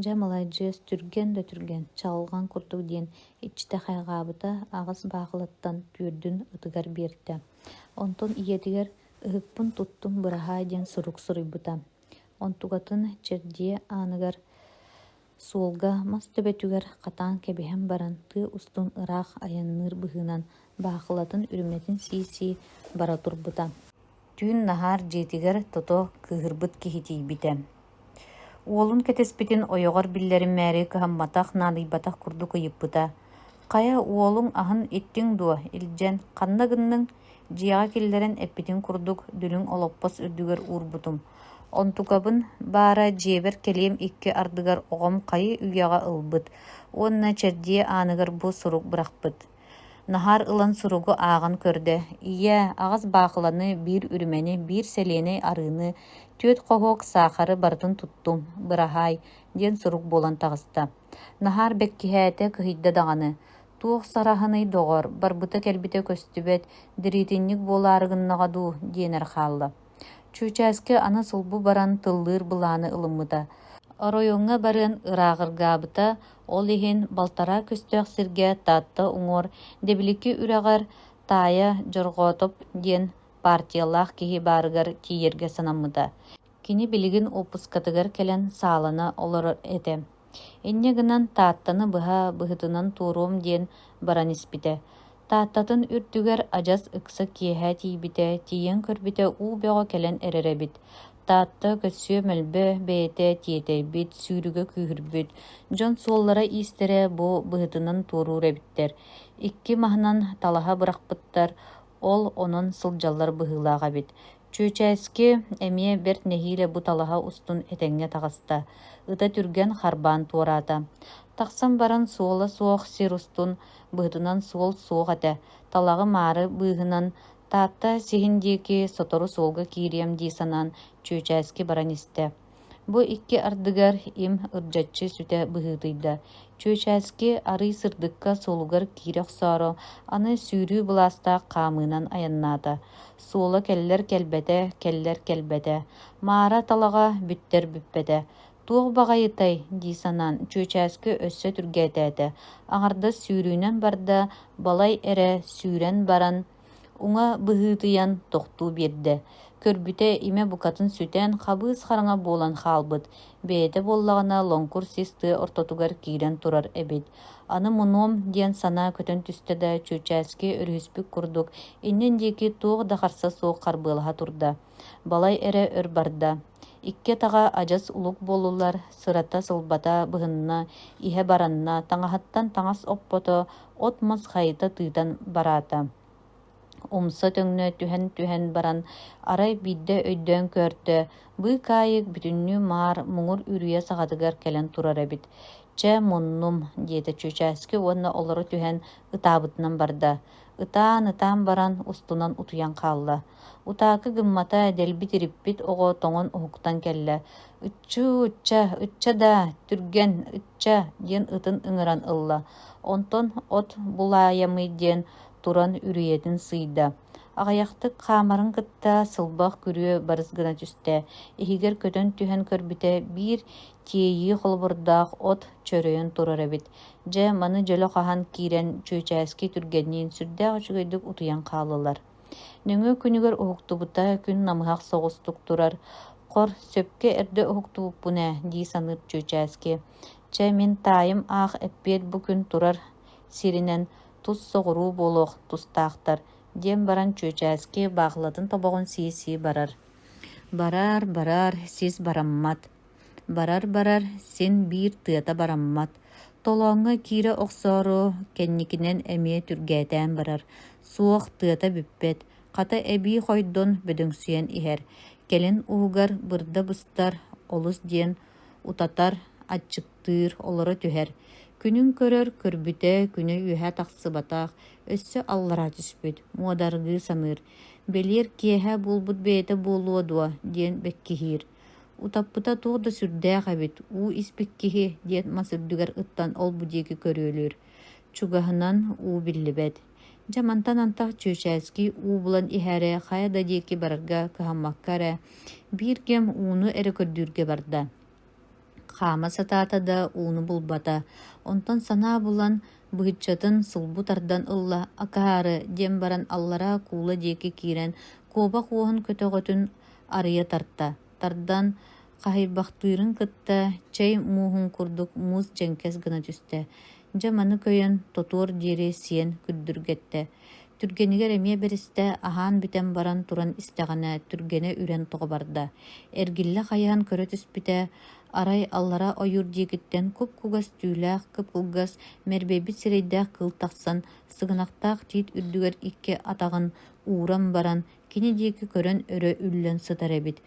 Жамалай жес түрген да түрген чалған күртік ден ичті қайғабыта ағыз бағылаттан түрдін ұтығар берді. Онтон иетігер ұғықпын тұттым бұраға ден сұрук сұрыбыта. Онтуғатын чердие анығар суолга мас төбөтүгер катаан кебеһен баран ты устун ыраах аянныр быһынан баахылатын үрүмнетин сии бара турбута. Түүн нахар жетигер тото кыһырбыт кихитийбите. Уолун кетеспитин ойогор биллерин мээри кыһамматах наалыйбатах курду кыйыппыта. Кая уолуң аһын иттиң дуо илдьэн ханна гынныҥ дьиэҕэ киллэрэн эппитин курдук дүлүң олоппос үрдүгэр уурбутум. Онтукабын баара дьиэбэр кэлиэм икки ардыгар оҕом хайы үйэҕэ ылбыт, уонна чэрдьиэ aanыгар бу сурук бырахпыт. Нахар ылан суругу ааҕын көрдө. Ийэ, аҕас баахыланы биир үрүмэни, биир сэлиэни арыыны, түөт хоһуок саахары бартын туттум, быраһаай, диэн сурук буолан таҕыста. Нахар бэккиһээте кыһыйда даҕаны. Туох сараһыный доҕор, барбыта кэлбитэ көстүбэт, дириитинник буолаарыгыннаҕа дуу диэнэр хаалла. Чуучааскы аны сулбу баран тыллыыр былааны ылыммыта. Оройуҥҥа барыан ырааҕыргаабыта, ол иһин балтара көстөөх сиргэ таатта уҥуор дэбиликки үрэҕэр таайа дьорҕоотоп диэн партиялаах киһи баарыгар тиийэргэ санаммыта. Кини билигин упускатыгар кэлэн саалана олорор этэ. Инне гынан тааттаны быһа быһытынан туурум диэн баран испитэ. Тааттатын үрдүгэр адьас ыкса киэһэ тиийбитэ, тиийэн көрбүтэ уу бөҕө кэлэн эрэрэбит. Таатта көссүө мөлбө бэйэтэ тиэтэйбит, сүүрүгө күүһүрбүт. Дьон суоллара иистерэ бу быһытынан тууруур эбиттэр. Икки маһынан талаһа бырахпыттар, ол онон сылдьаллар быһыылаах эбит. Чуучааскы эмиэ бэрт нэһиилэ бу талаһа устун этэҥҥэ таҕыста. Ыта түргэн харбаан туораата. Тахсан баран суола суох сир устун быһытынан суол суох этэ. Талаҕы маары быыһынан таатта сиһин диэки сотору суолга киириэм дии санаан чуучааскы баран истэ. Бу икки ардыгар им ырдьаччы сүтэ быһыытыйда. Чуучааскы арый сырдыкка суолугар киири охсооро аны сүүрүү былаастаах хаамыынан аяннаата. Суола келлер келбэтэ, маара талаҕа бүттэр бүппэтэ. Туох баҕайытай дии санаан чуучааскы өссө түргэтээтэ. Аҥарда сүүрүүнэн барда балай эрэ сүүрэн баран уҥа быһыытыйан тохтуу биэрдэ. Көрбүтэ име букатын сүтэн хабыыс хараҥа буолан хаалбыт. Бэйэтэ буоллаҕына лоҥкур сис тыа ортотугар киирэн турар эбит. Аны мунуом диэн санаа көтөн түстэ да чуучааскы өрүһүспүк курдук иннин диэки туох да харса суох харбыалаһа турда. Балай эрэ өр барда. Икке таҕа адьас улук буолулар сырата сылбата быһынна, иһэ баранна, таҥаһаттан таҥас оппото от мас хайыта тыытан бараата. Умса төҥнө түһэн баран арай биирдэ өйдөөн көөртө, быы каайык бүтүннүү маар муҥур үрүйэ саҕатыгар кэлэн турар эбит. Чэ муннум диэтэ чуучааскы уонна олоро түһэн ытаабытынан барда. Ытаан баран устунан утуян хаалла. Утаакы гыммата дэлбит ириппит оҕо тоҥон уһуктан кэллэ. Ычча да, түргэн, ычча диэн ытын ыҥыран ылла. Онтон от булаайамый диэн туран үрүйэтин сыйда. Аҕайахтык хаамарын кытта сылбах күрүө барыс гына түстэ. Иһигэр көтөн түһэн көрбүтэ биир тиэйии холбурдаах от чөрөйөн турар эбит. Дьэ маны дьөлө хаһан киирэн чуучааскы түргэнниин сүрдээх үчүгэйдик утуян хаалылар. Нөҥүө күнүгэр уһуктубута күн намыһах соҕустук турар. Хор сөпкө эрдэ уһуктубуппунэ дии саныыр чуучааскы. Чэ мин таайым аах эппиэт бу күн турар сиринэн тус соҕуруу буолуох тустаахтар диэн баран чуучааскы баахылатын тобоҕун сии барар. Барар, сис бараммат. Барар, син биир тыата бараммат. Толооҥҥа киирэ охсоору кэнникинэн эмиэ түргээтээн барар. Суох тыата бүппет. Хата эбии хойдон бөдөҥсүйэн иһэр. Келин уһугар бырда быстар олус диэн утатар аччыктыыр олоро түһэр. Күнүн көрөр көрбүтэ күнү үһэ тахсыбатаах өссө аллара түспүт. Муодаргыы саныыр. Белиэр киэһэ булбут бэйэтэ буолуо дуо диэн бэккиһиир. Утаппыта туох да сүрдээх эбит. У испиккиһи диэн масырдыгар ыттан ол бу диэки көрүөлүөр. Чугаһынан уу биллибэт. Жамантан антах чуучааскы уу булан иһэрэ хая да диэки барарга кыһаммакка биир кем ууну эрэ көрдүүргэ барда. Хаама сатаата да ууну булбата. Онтон санаа булан быһыччатын сылбу тардан ылла акаары диэн баран аллара куула диэки киирэн куоба куоһун көтөҕөтүн арыйа тарта. Тардан хаһыйбахтыырын кытта чэй муухун курдук муус дьэҥкэс гына түстэ. Дьаманы көйөн тотуор диэри сиэн күддүргэтте. Түргенигер эмиэ беристе аһаан бүтэн баран туран истэҕинэ түргене үрэн тоҕо барда. Эргиллэ хайаһан көрө түспүтэ Арай аллара ойур диегиттен күп кугас түүлээх кыпылгас мэрбэбит сирейдээх кыл тахсан сыгынактаах тиит үрдүгэр икки атагын ууран баран кини диэки көрөн өрө үллэн сытар эбит.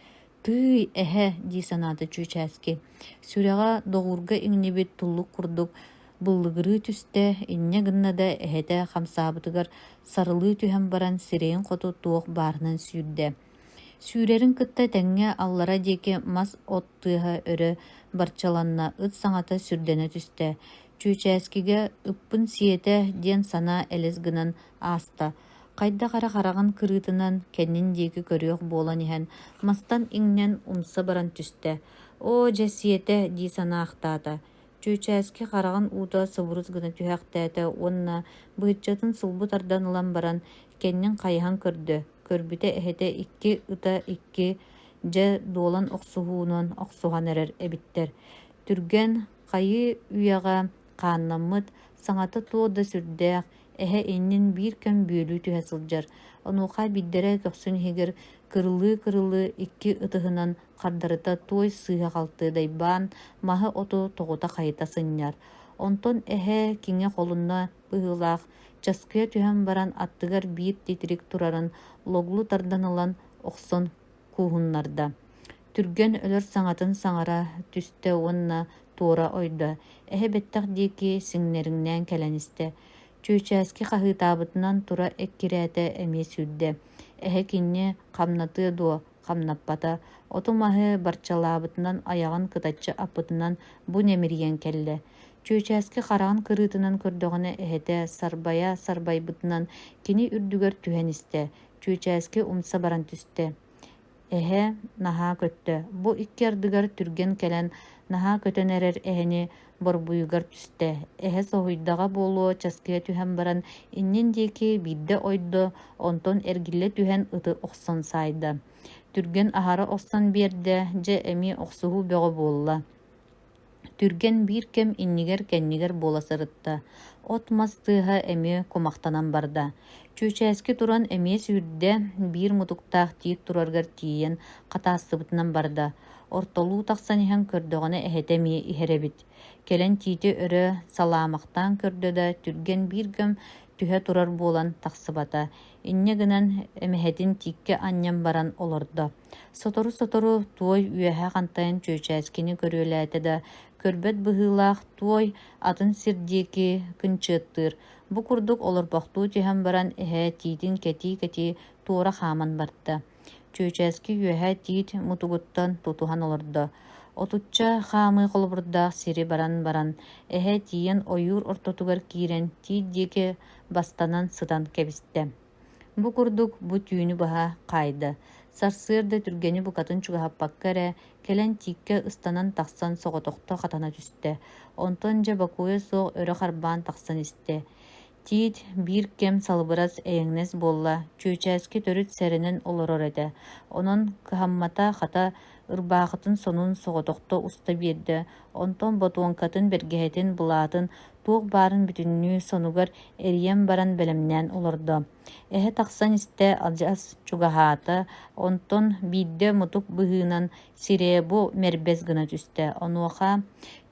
Тый эһэ дии санааты чүүчээски. Сүрэҕэ доҕуурга иҥнибит туллук курдук буллыгырыы түстэ инньэ гыннада эһэтэ хамсаабытыгар сарылыы түһэн баран сирэйин хоту туох баарынан сүүрдэ. Сүүрэрин кытта тэҥҥэ аллара диэки мас от тыаһа өрө барчаланна ыт саҥата сүрдэнэ түстэ. Чүүчээскигэ ыппын сиэтэ диэн санаа элес гынан ааста. Хайда хара хараган кырыытынан кэннин диэки көрүөх буолан иһэн мастан иҥнэн умса баран түстэ. О, дьэ дии санаахтаата. Чүүчээски хараган уута сыбырыс гына түһээхтээте уонна быһыччатын сылбы тардан ылан баран кэннин хайыһан көрдө. Көрбүтэ эһэтэ икки ыта икки дьэ дуолан охсуһуунан охсуһан эрэр эбиттэр. Түргэн хайы үйэҕэ хааннаммыт саҥата туода сүрдээх эһэ иннин биир кэм бүөлүү түһэ сылдьар. Онуоха биддэрэ тохсун иһигэр кырылыы икки ытыһынан хардарыта туой сыыһа халтыыдайбаан маһы оту тоҕута хайыта сынньар. Онтон эһэ киҥэ холунна быһыылаах часкыа түһэн баран аттыгар биир титирик турарын логлу тардан ылан охсон куухуннарда. Түргэн өлөр саҥатын саҥара түстэ уонна туора ойдо. Эһэ бэттэх диэки сиҥнэриҥнээн кэлэнистэ. Чүүчээски хаһыытаабытынан тура эккирээте эмиэ сүүрдэ. Эһэ кинни хамнатыа дуо, хамнаппата, оту маһы барчалаабытынан аягын кытаччы аппытынан бу немириэн кэллэ. Чүүчээски хараҕын кырыытынан көрдөҕүнэ эһэтэ сарбайбытынан кини үрдүгэр түһэнистэ. Чүүчээски умса баран түстэ. Эһэ наһаа көттө. Бу икки ардыгар түрген кэлэн наһаа көтөн эрэр эһэни борбуйугар түстэ. Эһэ соһуйдаҕа буолуо часкыа түһэн баран иннин диэки биирдэ ойдо, онтон эргиллэ түһэн ыты охсон сайда. Түрген аһара охсон биэрдэ, дьэ эми охсуһуу бөҕө буолла. Түрген биир кэм иннигэр кэннигэр буола сырытта. От мас тыаһа эми кумахтанан барда. Чүүчээски туран эмиэ сүүрдэ биир мутуктаах тиит тураргар тиийэн хатаастыбытынан барда. Ортолуу тахсан иһэн көрдөҕүнэ эһэтэ мии иһэрэбит. Кэлэн тиити өрө салаамахтаан көрдө түрген биир көм түһэ турар буолан тахсыбата. Инньэ гынан эмэһэтин тикке анньан баран олордо. Сотору туой үөһэ хантайан чүүчээскини көрүөлээтэ да көрбөт быһыылаах туой атын сирдиэки кынчыаттыыр. Бу курдук олорбохтуу түһэн баран эһэ тиитин кэти туора хааман барда. Чүүчээски үөһэ тиит мутугуттан тутуһан олордо. Отучча хаамыы холбурдаах сири баран эһэ тиийэн ойуур ортотугар киирэн тиит диэки бастанан сытан кэбистэ. Бу курдук бу түүнү баһа хаайда. Сарсыарда түргени букатын чугаһаппакка эрэ кэлэн тиикке ыстанан тахсан соҕотохто хатана түстэ. Онтон дьэ бакуйа суох өрө харбаан тахсан истэ. Тиит биир кэм салбырас эйэҥнэс буолла, чүүчээски төрүт сэринэн олорор этэ. Онон кыһаммата хата ырбаахытын сонун соҕотохто уста биэрдэ. Онтон ботуонкатын бэргэһэтин булаатын туох баарын бүтүннүү сонугар эриэн баран бэлэмнээн олордо. Эһэ тахсан истэ алдьас чугаһаата, онтон биирдэ мутук быһыынан сирээ бу мэрбэс гына түстэ. Онуоха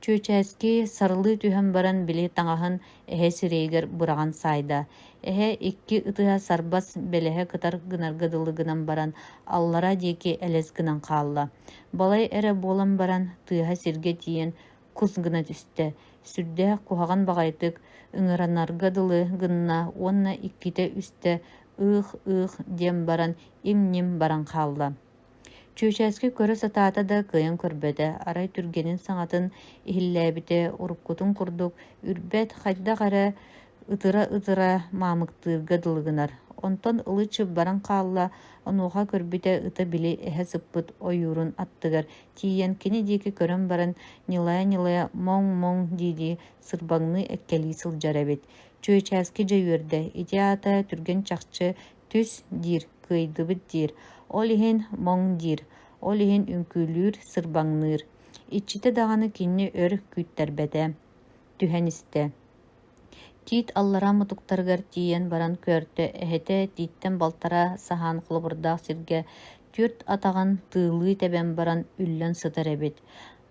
чүүчээски сарылыы түһэн баран били таҥаһын эһэ сирэйигэр быраган сайда. Эһэ икки ытыһа сарбас бэлэһэ кытар гынаргыдылыгынан баран аллара диэки элес гынан хаалла. Балай эрэ буолан баран тыаһа сиргэ тиийэн кус гына түстэ. Сүрдээх куһаҕан баҕайытык ыҥыранаргыдылы гынна уонна икките үстэ ыых диэн баран им-ним баран хаалла. Чүүчээски көрө сатаата да кыйан көрбөтө. Арай түргенин саҥатын иһиллээбите уруккутун курдук үрбэт хайда-хара ытыра маамыктыырга дылыгынар. Онтон ылычы баран хаалла, онуоха көрбүтэ ыта били эһэ сыппыт ойуурун аттыгар тиийэн кини диэки көрөн баран нилая моң диidi сырбаҥны эккелии сылдьар эбит. Чүүчээски дьайыарда, ити аата түрген чахчы түс диир, кыайдыбыт диир. Ол иһин моң диир, ол иһин үҥкүүлүүр сырбаҥныыр. Иччите даҕаны кинни өр күүттэрбэтэ, түһэнистэ. Тиит аллара мутуктарыгар тиийэн баран көртө эһэтэ тииттэн балтара саһаан холобурдаах сиргэ түрт атаҕан тыылыы тэбэн баран үллэн сытар эбит.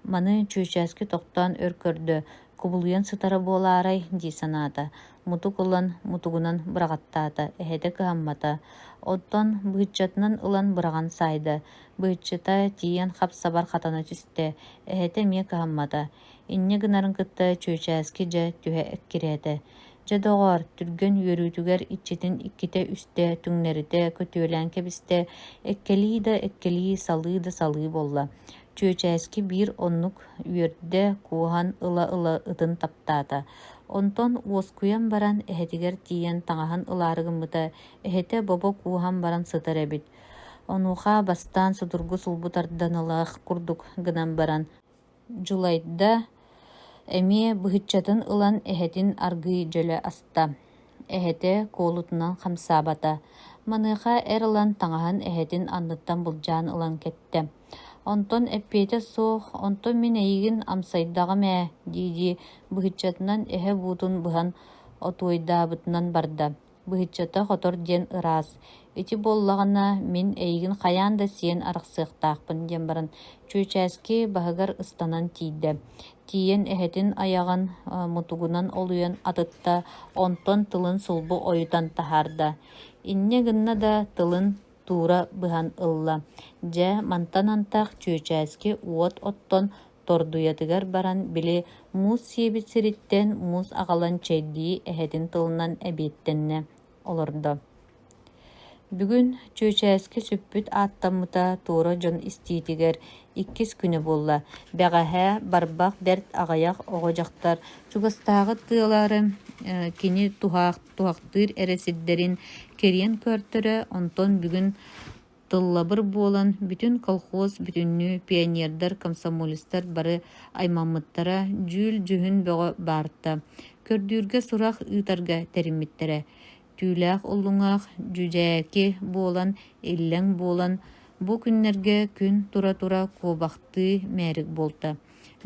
Маны чүчәске тоқтан өркөрдө, кубулуян сытара боларай ди санаата. Мутук ылан мутугунан бырағаттаата, эһэдэ кыһаммата. Оттон быһыччатынан ылан быраган сайды. Быһыччата тиийэн хап-сабар хатана түстэ, эһэтэ мие кыһаммата. Инне гынарын кытта чүчәске дьэ түһэ эккирээтэ. Жадоҕор түргөн үөрүүтүгэр иччитин икките үстэ түҥнэрите көтүөлээн кэбистэ эккелии да эккелии салыы да салыы болла. Чүөчээски биир оннук үөрдэ кууһан ыла-ыла ытын таптаата. Онтон уоскуйан баран эһэтигэр тиийэн таҥаһын ылаарыгыммыта, эһэтэ бобо кууһан баран сытар эбит. Онуха бастаан судургу сулбутардан ылаах курдук гынан баран. Дьулайда эмиэ быһыччатын ылан эһэтин аргыы дьөлө аста. Эһэтэ куолутунан хамсаабата. Маныыха эр ылан таҥаһын эһэтин анныттан булдьаан ылан кэтте. Онтон эппиэтэ суох, онтон мин эйигин амсайдаҕым диии быһыччатынан эһэ буутун быһан отуойдаабытынан барда. Быһыччата хотор диэн ыраас. Ити буоллаҕына мин эйигин хайаан да сиэн арахсыахтаахпын диэн баран чүөчээски баһыгар ыстанан тиийдэ. Тиийэн эһэтин аяган мутугунан олуйан атытта, онтон тылын сулбу ойутан таһаарда. Инне гынна да тылын туура быһан ылла. Дьэ мантан-антаах чүөчээски уот оттон тордуйатыгар баран били муус сиэбит сириттэн муус аҕалан чэйдии эһэтин тылынан эбиэттэннэ олордо. Бүгүн чүөчээски сүппүт ааттаммыта туора дьон истиитигэр иккис күнү булла. Бэҕэһээ барбах бэрт аҕайах оҕо-дьахтар чугастааҕы тыалаары кини тухахтыыр эресиддэрин кериэн көртөрө, онтон бүгүн тыллабыр буолан бүтүн колхоз бүтүннүү пионердар, комсомолисттар бары аймаммыттара жүүл жүһүн бөҕө баарта. Көрдүүргэ сурах ыытарга териммиттерэ. Түүлээх уллуҥаах жүдээки буолан, иллэҥ буолан, бу күннэргэ күн тура-тура куобахтыы мээрик болта.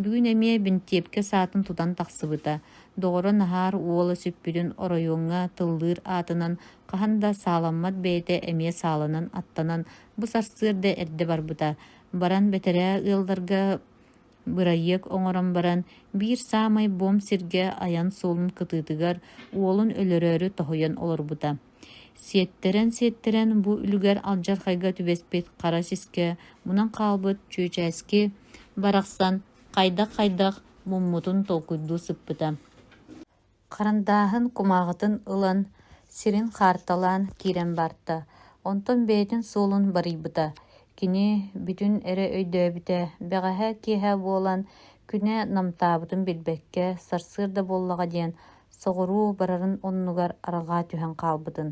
Бүгүн эмиэ бинтиэпкэ саатын тутан тахсыбыта. Доҕоро наһаар уола сүппүтүн оройуоҥҥа тыллыыр аатынан хаһан да сааламмат бэйэтэ эмиэ сааланан аттанан бу сарсыарда эрдэ барбыта. Баран бэтэрээ ыалларга бырайыак оҥорон баран биир саамай буом сиргэ аян суолун кытыытыгар уолун өлөрөөрү тоһуйан олорбута. Сиэттерэн бу үлүгэр алдьар хайга түбэспит хара сиске мунан хаалбыт чүөчээски барахсан хайдах муммутун толкуйдуу сыппыта. Харандаахын кумааҕытын ылан сирин хаарталаан киирэн барта. Онтон бэйэтин суолун барыйбыта. Кини бүтүн эре өйдөөбүтэ, бэҕэһээ киэһэ буолан күнэ намтаабытын билбэккэ сарсыарда буоллаҕа диэн соҕуруу барарын оннугар арҕаа түһэн хаалбытын.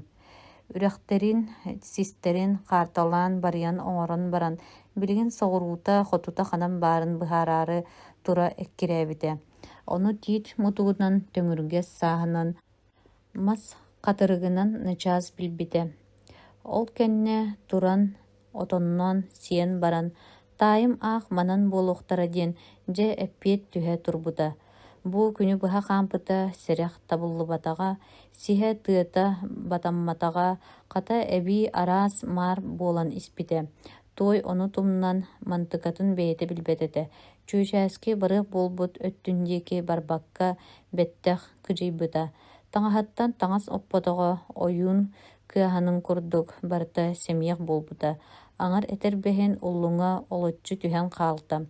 Үрэхтэрин, систэрин хаарталаан барыйан оҥорон баран билигин соҕуруута хотута ханан баарын быһаараары тура эккирээбитэ. Ону тиит мутугунан төҥүргэс сааһынан мас хатырыгынан начаас билбитэ. Ол кэннэ туран отоннон сиэн баран таайым аах манан буолуохтара диэн дьэ эппиэт түһэ турбута. Бу күнү быһа хаампыта сэрэх табыллыбатаҕа, сиһэ тыата батамматаҕа хата эбии араас маар буолан испитэ. Туой ону тумнан мантыкатын бэйэтэ билбэтэтэ. Чүөчээски барыах буолбут өттүн диэки барбакка бэттэх кыдьыйбыта. Таҥаһаттан таҥас оппотоҕо ойуун кыаһанын курдук барыта семиэх буолбута. Аҥар этэрбэһин уллуҥа олоччу түһэн хаалта.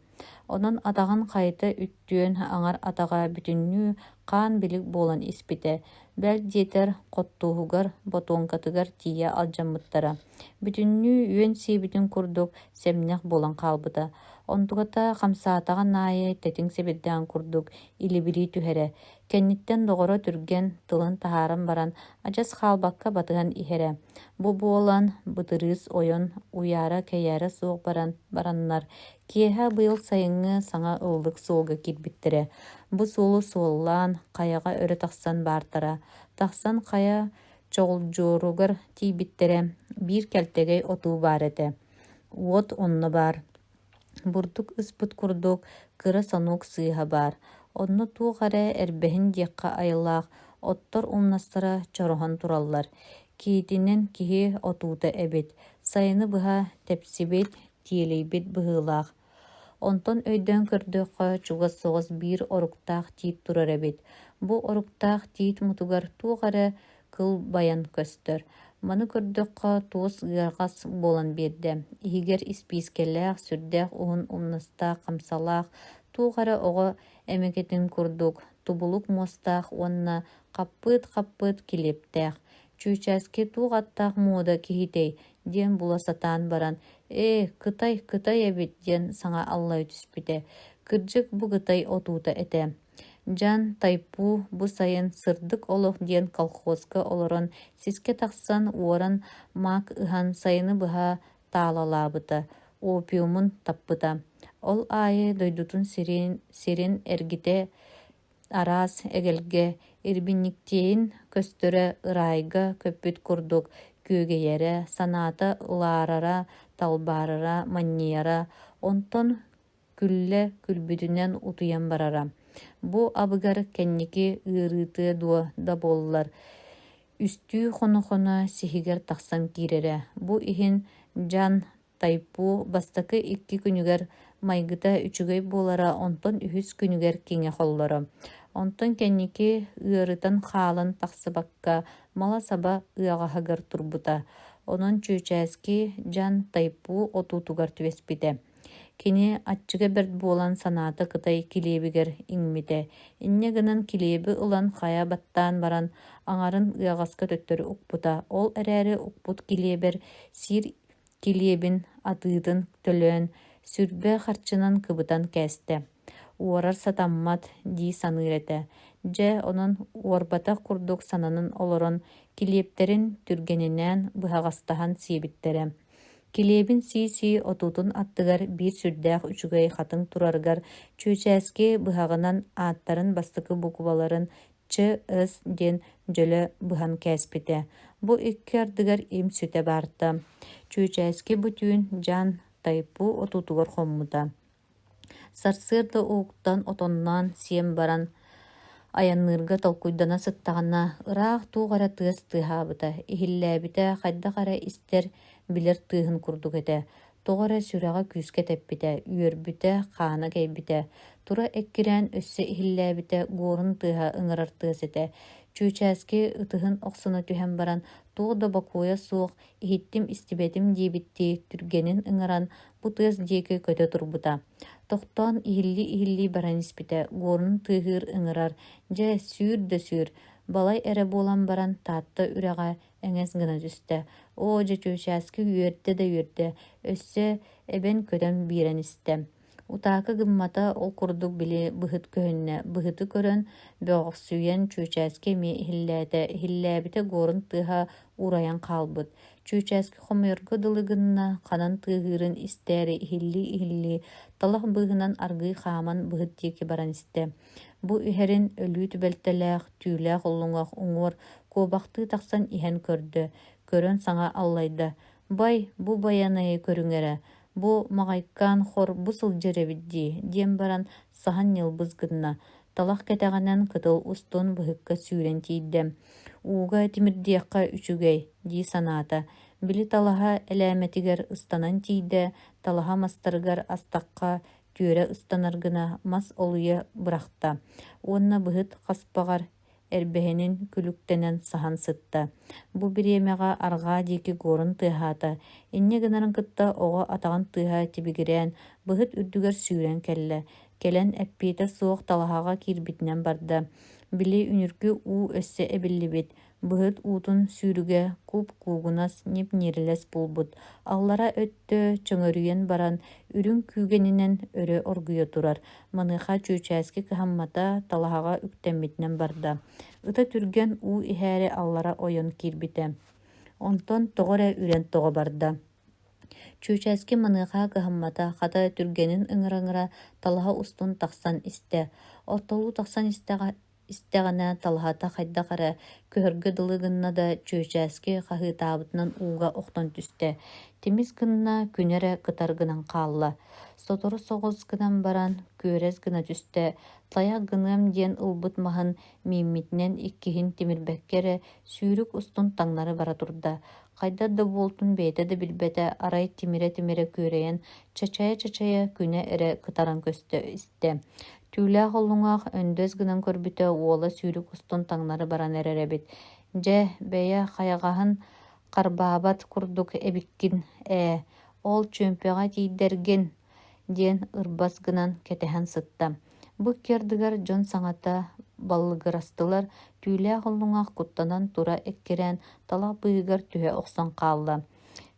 Онон атаҕын хайыта үттүөн аҥар атаҕа бүтүннүү хаан билик буолан испитэ. Бэл диэтэр хоттууһугар ботуонкатыгар тиийэ алдьаммыттара. Бүтүннүү үөн сиибитин курдук сэмнэх буолан хаалбыта. Онтугата хамсаатаҕа наайы тэтиҥ себирдээн курдук илибилии түһэрэ. Кэнниттэн доҕоро түргэн тылын таһааран баран адьас хаалбакка батыһан иһэрэ. Бу буолан бытырыыс ойон уяара кэйээри суох бараннар. Киэһэ быйыл сайыҥҥы саҥа ыллык суолга киирбиттэрэ. Бу суолу суоллаан хайаҕа өрө тахсан baartara. Тахсан хая чоҕулдьууругар тиибиттэрэ биир кэлтэгэй отуу баар этэ. Уот онно баар. Бурдук ыспыт курдук кыра санук сыыһа баар. Онно туох эрэ эрбэһин диэххэ айылаах оттор умнастара чороһон тураллар. Киитинэн киһи отуута эбит. Сайыны быһа тэпсибит, тиэлийбит быһыылаах. Онтон өйдөн көрдөккө чугас соҕус биир оруктаах тиит турар эбит. Бу оруктаах тиит мутугар туохара кыл баян көстөр. Маны көрдөккө туус ыарҕас буолан биэрдэ. Иһигэр испиискэлээх, сүрдээх уһун умнастаах, хамсалаах, туухара оҕо эмекетин курдук, тубулук муостаах уонна хаппыт килиэптээх. Чүүчээски туuҕаттаах муода киһитэй диэн була сатаан баран, кытай эбит диэн саҥа аллай түспүтэ. Кырдьык бу кытай отуута этэ. Дьан Тайпуу бу сайын сырдык олох диэн колхозга олорон сиске тахсан уоран маак ыһан сайыны быһа таалалаабыта, опиумун таппыта. Ол аайы дойдутун сирин эргите араас эгелге ирбинниктиэйин көстөрө ырайга көппүт курдук күөгэйэрэ, санаата ылаарара, талбаарара, манньыйара, онтон күллэ күлбүтүнэн утуйан барара. Бу абыгар кэнники ыарыытыа дуо да буоллар. Үстүү хоно сиһигэр тахсан киирэри. Бу иһин Дьан Тайпуу бастакы 2 күнүгэр майгыта үчүгэй буолара, онтон үһүс күнүгэр киҥэ холлоро. Онтон кэнники ыарытан хаалан тахсыбакка мала саба ыаҕаһыгар турбута. Онон чүүчээски Дьан Тайпуу отуутугар түбэспитэ. Кини аччыга берт буолан санаата кытай килиэбигэр иҥмитэ. Инне гынан килиэби ылан хая баттаан баран аҥарын ыаҕаска төттөрү укпута. Ол эрээри укпут килиэбэр сиир килиэбин атыытын төлөөн сүрбэ харчынан кыбытан кээстэ. Уорар сатаммат дии саныыр этэ. Дьэ онон уорбатах курдук сананын олорон килиэптерин түргэнинээн быһаҕастаһан сиэбиттэрэ. Килиэбин сии отуутун аттыгар биир сүрдээх үчүгэй хатын тураргар чүүчээски быһаҕынан ааттарын бастыкы букваларын ЧС диэн дьөлө быһан кээспитэ. Бу 2 ардыгар им сүтэ баарта. Чүүчээски бу түүн Дьан Тайпуу отуутугар хоммута. Сарсыар да ууктан отонноон сиэм баран аянныырга толкуйдана сыттаҕына ыраах туuҕара тыас тыаһаабыта. Иһиллээбитэ хайдах эрэ истэр билэр тыаһын курдук этэ. Тоҕо эрэ сүрэҕэ күүскэ тэппитэ, үөрбүтэ, хаана кэйбитэ. Тура эккирээн өссө иһиллээбитэ гуорун тыаһа ыҥырар тыас этэ. Чүүчээски ытыһын охсуна түһэн баран туох да бокуойа суох иһиттим истибэтим диэбитти түргэнин ыҥыран бу тыас диэки көтө турбута. Тохтоон иһилли баран испитэ, гуорун тыаһыыр ыҥырар, дьэ сүүр да сүүр. Балай эрэ буолан баран таатта үрэҕэ эҥэс гына түстэ. Дьэ чүүчээски үөрдэ да үөрдэ, өссө эбэн көтөн биирэн истэ. Утаакы гыммата ол курдук били быһыт көһүннэ. Быһыты көрөн бөҕөксүйэн чүүчээски эмиэ иһиллээтэ. Иһиллээбитэ гуорун тыаһа урайан хаалбыт. Чүүчээски хомуйарга дылы гынна ханан тыаһыырын истээри иһилли талах быыһынан аргыы хааман быһыт диэки баран истэ. Бу үһэрин өлүү түбэлтэлээх, түүлээх уллуҥах уҥуор куобахтыы тахсан иһэн көрдө. Көрөн саҥа аллайда: «Бай, бу баянайы көрүҥэрэ, бу маҕайыккаан хор бу сылдьар эбит дии» диэн баран саһан ньылбыс гынна. Талах кэтэҕинэн кытыл устун быһыкка сүүрэн тиийдэ. «Ууга тимирдиэххэ үчүгэй» дии санаата. Били талаһа элээметигэр ыстанан тиийдэ, талаһа мастарыгар астахха түөрэ ыстанар гына мас олуйа бырахта. Уонна быһыт хаспаҕар эрбэһинин күлүктэнэн саһан сытта. Бу бириэмэҕэ арҕаа диэки гуорун тыаһаата. Инне гынарын кытта оҕо атаҕын тыаһа тибигирээн быһыт үрдүгэр сүүрэн кэллэ. Кэлэн эппиэтэ суох талаһаҕа киирбитинэн барда. Били үнүргү уу өссө эбиллибит. Быһыт уутун сүүрүгэ куп куугунас нип-нирилэс булбут. Аллара өттө чөҥөрүйэн баран үрүҥ күүгэнинэн өрө оргуйа турар. Маныыха чүүчээски кыһаммата талаһаҕа үктэммитинэн барда. Ыта түргэн уу иһээри аллара ойон киирбитэ. Онтон тоҕо эрэ үрэн тоҕо барда. Чүүчээски маныыха кыһаммата хата түргэнин ыҥыра талаһа устун тахсан истэ. Оттолуу тахсан истэҕэ истэҕинэ талһата хайдахара көһөргө дылы гынна да чүөчээски хаһыытаабытынан ууга охтон түстэ. Тимис гынна күнэрэ кытар гынан хаалла. Сотору соҕус гынан баран күөрэс гына түстэ. Тайах гыныам диэн ылбыт маһын мииммитинэн иккиһин тимирбэккэрэ сүүрүк устун таҥнары бара турда. Хайдар да буолтун бэйэтэ да билбэтэ арай тимирэ күөрэйэн чачая күнэ эрэ кытаран көстө истэ. Түүлээх оллуҥаах өндөс гынан көрбүтэ уола сүүрүк устун таҥнары баран эрэрэбит. Дьэ, бэйэ хайаҕаһын харбаабат курдук эбиккин ол чүөмпэҕэ тиийдэргин диэн ырбас гынан кэтэһэн сытта. Бу киэрдыгар дьон саҥата баллыгырастылар түүлээх оллуҥаах куттанан тура эккирэн талах быыгар түһэ охсон хаалла.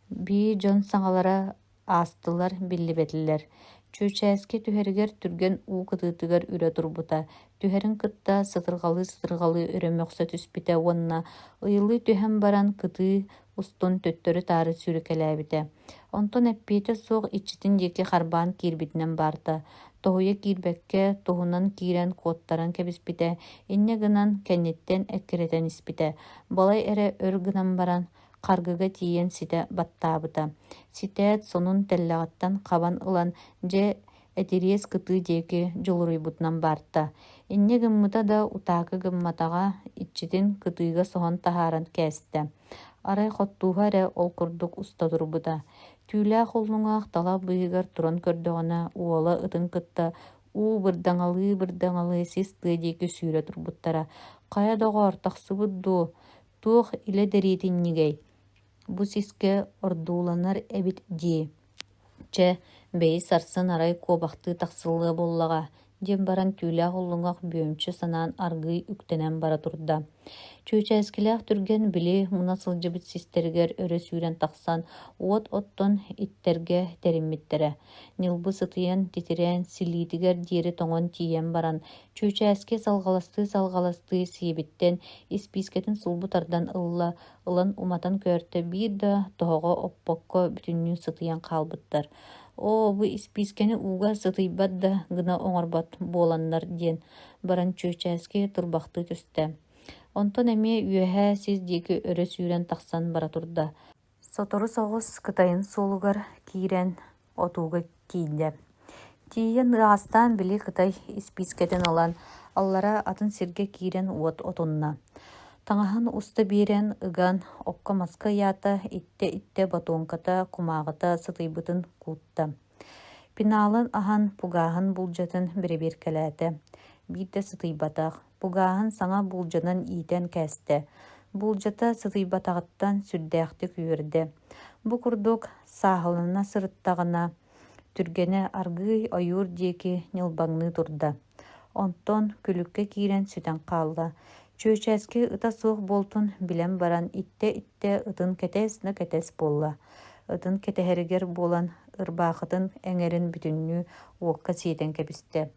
Bii дьон саҥалара аастылар биллибэтилэр. Чүөчээски түһэригэр түрген уу кытыытыгар үрэ турбута. Түһэрин кытта сытырҕалыы өрөмөхсө түспүтэ уонна ыйылыы түһэн баран кытыы устун төттөрү таары сүрүкэлээбитэ. Онтон эппиэтэ суох иччитин диэки харбаан киирбитинэн баарда. Тоһуйа киирбэккэ туһунан киирэн куоттаран кэбиспитэ, инньэ гынан кэнниттэн эккирэтэн испитэ. Балай эрэ өр гынан баран харгыга тиийэн ситэ баттаабыта. Ситээт сонун тэллэҕиттэн хабан ылан дьэ этириэс кытыы диэки дьулуруйбутунан баарда. Инньэ гыммыта да утаакы гымматаҕа иччитин кытыыга соһон таһааран кээстэ. Арай хоттууһа эрэ ол курдук уста турбута. Түүлээх оллуҥаах талах быыгар туран көрдөҕүнэ уола ытын кытта уу бырдаҥалыы сис тыа диэки сүүрэ турбуттара. Хая доҕоор тахсыбыт дуу, туох илэ дэриитинньигэй. Бу сисгэ ордууланар эбит дии. Чэ, бэйи сарсын арай куобахтыы тахсыллыа буоллаҕа диэн баран түүлээх оллуҥаах бүөмчү санаан аргыы үктэнэн бара турда. Чүөчээскилээх түрген били муна сылдьыбыт систэригэр өрө сүүрэн тахсан уот оттон иттергэ тэриммиттэрэ. Ньылбы сытыйан титирээн силиитигэр диэри тоҥон тиийэн баран чүөчээски салгаластыы сиэбиттэн испиискэтин сулбутардан ылан уматан көөртө биир да тоһоҕо оппокко бүтүннүү сытыйан хаалбыттар. Бу испиискэни ууга сытыйбат да гына оҥорбот буоланнар диэн баран чүөчээски турбахтыы түстэ. Онтон эмиэ үөһэ сис диэки өрө сүүрэн тахсан бара турда. Сотору соҕус кытайын суолугар киирэн отууга киирдэ. Тиийэн ыаастаан били кытай испиискэтин ылан аллара атын сиргэ киирэн уот отунна. Таҥаһын уста биэрэн ыган окко маска ыяата итте батуонката кумааҕыта сытыйбытын куутта. Пинаалын аһан пугааһын булдьатын бирэбиэр кэлээтэ. Биирдэ сытыйбатах. Пугааһын саҥа булдьанан иитэн кээстэ. Булдьата сытыйбатаҕыттан сүрдээхти күөрдэ. Бу курдук сааһылына сырыттаҕына түргэнэ аргыый ойуур диэки ньылбаҥныы турда. Онтон күлүккэ киирэн сүтэн хаалла. Чүөчээски ыта суох буолтун билэн баран итте ытын кэтэс буолла. Ытын кэтэһэригэр буолан ырбаахытын эҥэрин бүтүннүү уокка сиэтэн кэбистэ.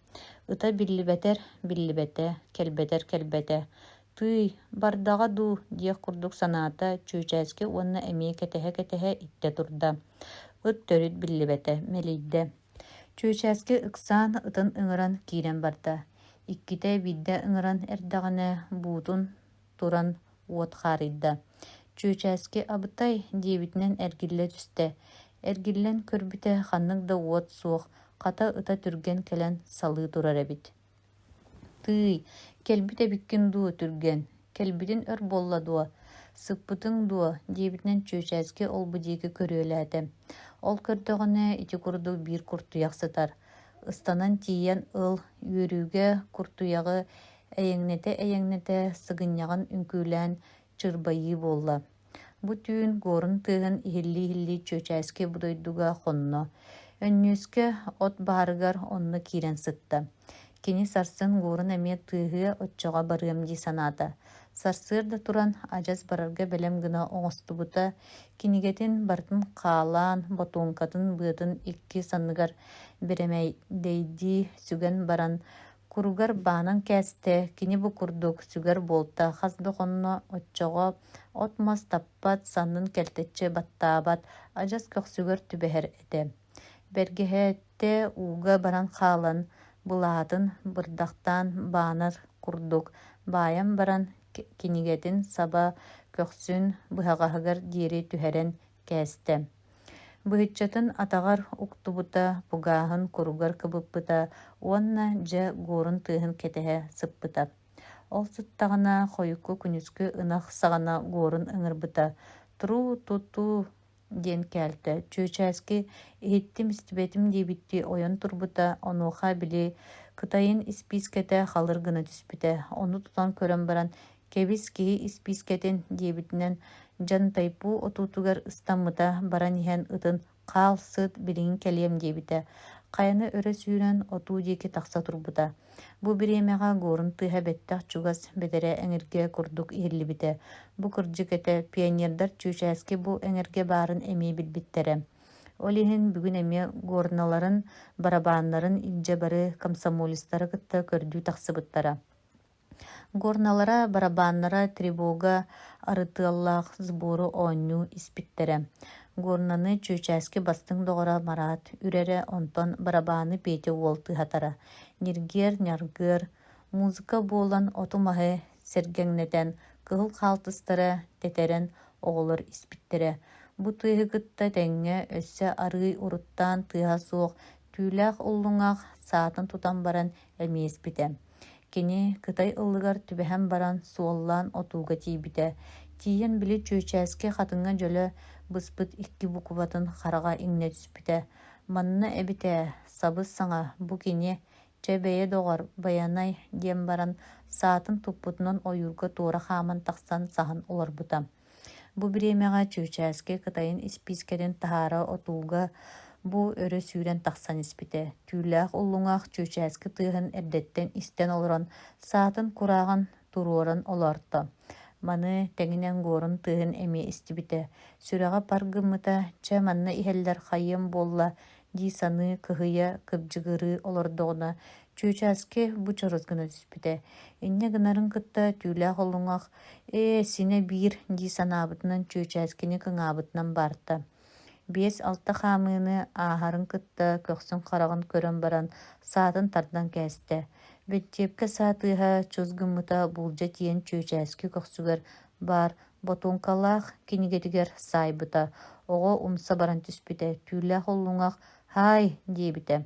Ыта биллибэтэ, кэлбэтэ. Тыый, бардаҕа дуу диэх курдук санаата чүөчээски уонна эмиэ кэтэһэ итте турда. Ыт төрүт биллибэтэ, мэлийдэ. Чүөчээски ыксаан ытын ыҥыран киирэн барда. Иккитэ биирдэ ыҥыран эрдэҕинэ буутун туран уот хаарыйда. Чүөчээски абытай диэбитинэн эргиллэ түстэ. Эргиллэн көрбүтэ ханнык да уот суох, хата ыта түрген кэлэн салыы турар эбит. Тыый, кэлбит эбиккин дуу түрген, кэлбитин өр буолла дуо, сыппытыҥ дуо диэбитинэн чүөчээски олбу диэки көрүөлээтэ. Ол көрдөҕүнэ ити курдук биир куртуйах сытар. Ыстанан тиийэн ыл үөрүүгэ куртуйаҕы эйэҥнэтэ сыгынньаҕын үҥкүүлээн чырбайыы буолла. Бу түүн гуорун тыаһын иһиллии чүөчээски будойдуга хонно. Өннүүскэ от баарыгар онно киирэн сытта. Кини сарсын гуорун эмиэ тыаһыа оччоҕо барыам дии санаата. Сарсыар да туран адьас барарга бэлэм гына оҥостубута, кинигэтин бартын хаалаан ботуункатын быатын икки санныгар биремэйдэйдии сүгэн баран куругар баанан кээстэ, кини бу курдук сүгэр буолта хас дохонно оччоҕо от мас таппат саннын кэлтэччи баттаабат адьас көхсүгөр түбэһэр этэ. Бэргэһэтэ ууга баран хаалан Булаатын бырдактан баанар курдук. Баайан баран кинигетин саба көксүн быһаҕаһыгар диэри түһэрэн кээстэ. Быһыччатын атаҕар уктубута пугааһын куругар кыбыппыта, уонна дьэ гуорун тыаһын кэтэһэ сыппыта. Ол сыттаҕына хойукку күнүскү ынах саҕана гуорун ыҥырбыта. Туруу туту диэн кээлтэ. Чүөчээски иһиттим истибэтим диэбитти ойон турбута, онуоха били кытайын испиискэтэ халыр гына түспүтэ. Ону тутан көрөн баран кэбис киһи испиискэтин диэбитинэн дьан тайпуу отуутугар ыстаммыта баран иһэн ытын хаал сыт билиҥин кэлиэм диэбитэ. Хайаны өрө сүүрэн отуу диэки тахса турбута. Бу бириэмэҕэ гуорун тыаһа бэттэх чугас бэдэрэ эҥиргэ курдук иһиллибитэ. Бу кырдьык этэ пионердар чүүчээски бу эҥиргэ баарын эмиэ билбиттэрэ. Ол иһин бүгүн эмиэ гуорналарын, барабааннарын илдьэ бары комсомолистары кытта көрдүү тахсыбыттара. Горналара, барабаннара тревога арытыаллаах сбору ооннуу испиттере. Горнаны чүүчээски бастың доҕора мараат үрере онтон барабааны пеете уолты хатара. Ниргер, няргыр, музыка буолан оту маһы сэргэҥнэтэн, кыһыл хаалтыстара тетерен оҕолор испиттере. Бу тыаһыгытта тэҥҥэ өссө арыый уруттаан тыаһа суох түүлээх уллуҥаах саатын тутан баран эмиэспитэ. Кини кытай ыллыгар түбэһэн баран суоллаан отууга тиибитэ. Тиийэн били чүүчээски хатыҥҥа дьөлө быспыт икки букубатын хараҕа иҥнэ түспүтэ. Манна эбитэ, сабыс саҥа, бу кини чэ бэйэ доҕор, байанай диэн баран саатын туппутунан ойуурга туора хааман тахсан саһан олорбута. Бу бириэмэҕэ чүүчээски кытайын испиискэтин таһаара отууга бу өрө сүүрэн тахсан испитэ. Түүлээх уллуҥаах чүүчээски тыаһын эрдэттэн истэн олорон саатын курааҕын туруоран олорто. Маны тэҥинэн гуорун тыаһын эмиэ истибитэ. Сүрэҕэ пар гыммыта чэ манна иһэллэр хайыам буолла дии саны кыһыйа кыбдьыгырыы олордоҕуна чүүчээски бу чорус гына түспүтэ. Инньэ гынарын кытта түүлээх уллуҥаах сине биир дии санаабытынан чүүчээскини кыҥаабытынан барта. 5-6 хаамыыны ааһарын кытта көхсүн хараҕын көрөн баран саатын тардан кээстэ. Бэттиэпкэ саатыыһа чус гыммыта булдьа тиэн чүүчээски көхсүгэр бар ботуункалаах кинигэтигэр саайбыта. Оҕо умса баран түспүтэ. Түүлээх уллуҥаах «Хай» диэбитэ.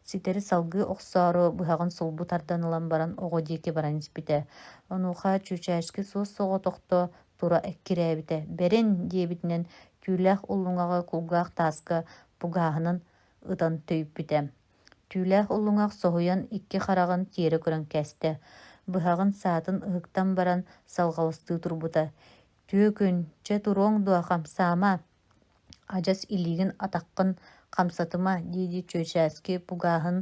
Ситери салгыы охсоору быһаҕын сулбу тардан ылан баран оҕо диэки баран испитэ. Онуоха чүүчээски суос соҕотохто тура эккирээбитэ. «Берин» диэбитинэн түүлээх уллуҥаҕа кулгаах тааска пугааһынан ытан төйүппүтэ. Түүлээх уллуҥаах соһуйан икки хараҕын тиэрэ көрөн кээстэ. Быһаҕын саатын ыһыктан баран салҕалыстыы турбута. «Түөкүн, чэ туруоҥ дуо хамсаама, адьас илиигин атаххын хамсатыма» диэди чүүчээски пугааһын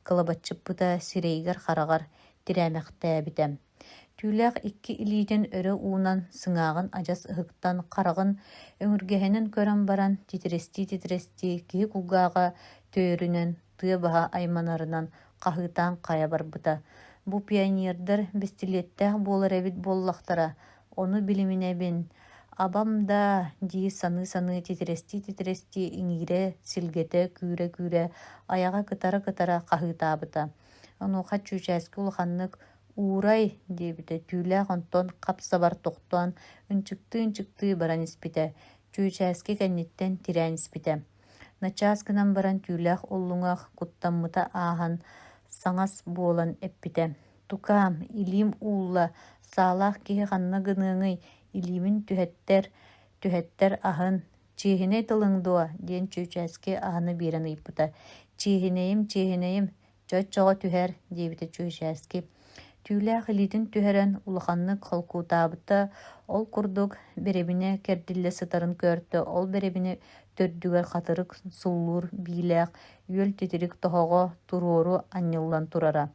кылабаччыппыта сирэйигэр хараҕар тирээmäхтээбитэ. Түүлээх икки илиитин өрө уунан сыҥааҕын адьас ыһыктан хараҕын өҥүргэһинин көрөн баран титирести киһи кулгааҕа төөрүнэн тыа баһа айманарынан хаһыытаан хая барбыта. Бу пионердар бестилиэттээх буолар эбит буоллахтара. Ону билиминэбин. «Абам да» дии саны титирести иҥиирэ силгэтэ күүрэ аяҕа кытара хаһыытаабыта. Онуоха чүүчээски улаханнык «Уурай» диэбитэ. Түүлээх онтон хап сабар тохтоон ынчыктыы баран испитэ. Чүүчээски кэнниттэн тирээн испитэ. Начаас гынан баран түүлээх уллуҥаах куттаммыта ааһан саҥас буолан эппитэ. «Тукаам, илиим уулла, саалаах киһи ханна гыныаҥый, илиимин түһэттэр аһын, чииһинэй тылыҥ дуо» диэн чүүчээски аһыны биэрэн ыйыппыта. «Чииһинэйим, чөт-чоҕо түһэр» диэбитэ чүүчээски. Түүлээх илиитин түһэрэн улаханнык холкуутаабыта ол курдук бэребине кэрдиллэ сытарын көөртө, ол бэребине төрдүгэр хатырык суллуур биилээх үөл титирик тоһоҕо туруору анньыллан турара.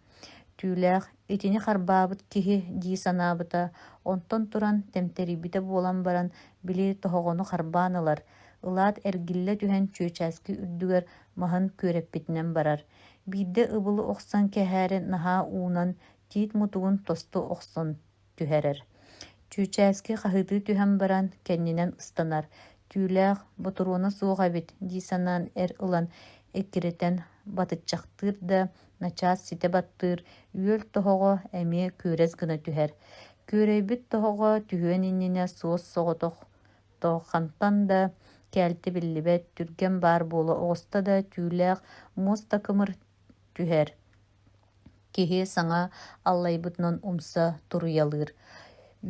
Түүлээх итини харбаабыт киһи дии санаабыта, онтон туран тэмтэрибитэ буолан баран били тоһоҕону харбаанылар. Ылаат эргиллэ түһэн чүүчээски үрдүгэр маһын күөрэппитинэн барар. Биирдэ ыбылы охсон кэһээри наһаа уунан тиит мутугун тосту охсон түһэрэр. Чүүчээски хаһыытыы түһэн баран кэннинэн ыстанар. Түүлээх ботуруона суох эбит дии санаан эр ылан эккирэтэн батыччахтыыр да Начас сите баттыр, үөл тоһоҕо эмиэ күөрэс гына түһэр. Күөрэйбит тоһоҕо түһүөн иннинэ суос соҕотох тооххантан да кээлти биллибэт түргэн баар буола оҕоста да түүлээх муос такымыр түһэр. Киһи саҥа аллайбытынан умса туруйалыыр.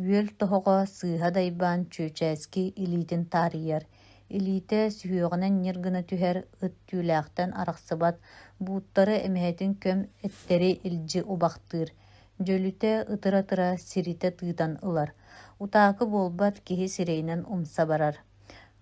Үөл тоһоҕо сыыһа дайбаан чүөчээски илиитин таарыйар. Илиитэ сүһүөҕүнэн ньир гына түһэр ыт түүлээхтэн арахсыбат, бууттары эмэһэтин көм эттери илдьи убахтыыр. Дьөлүтэ ытыра-тыра сиритэ тыытан ылар. Утаакы буолбат киһи сирэйинэн умса барар.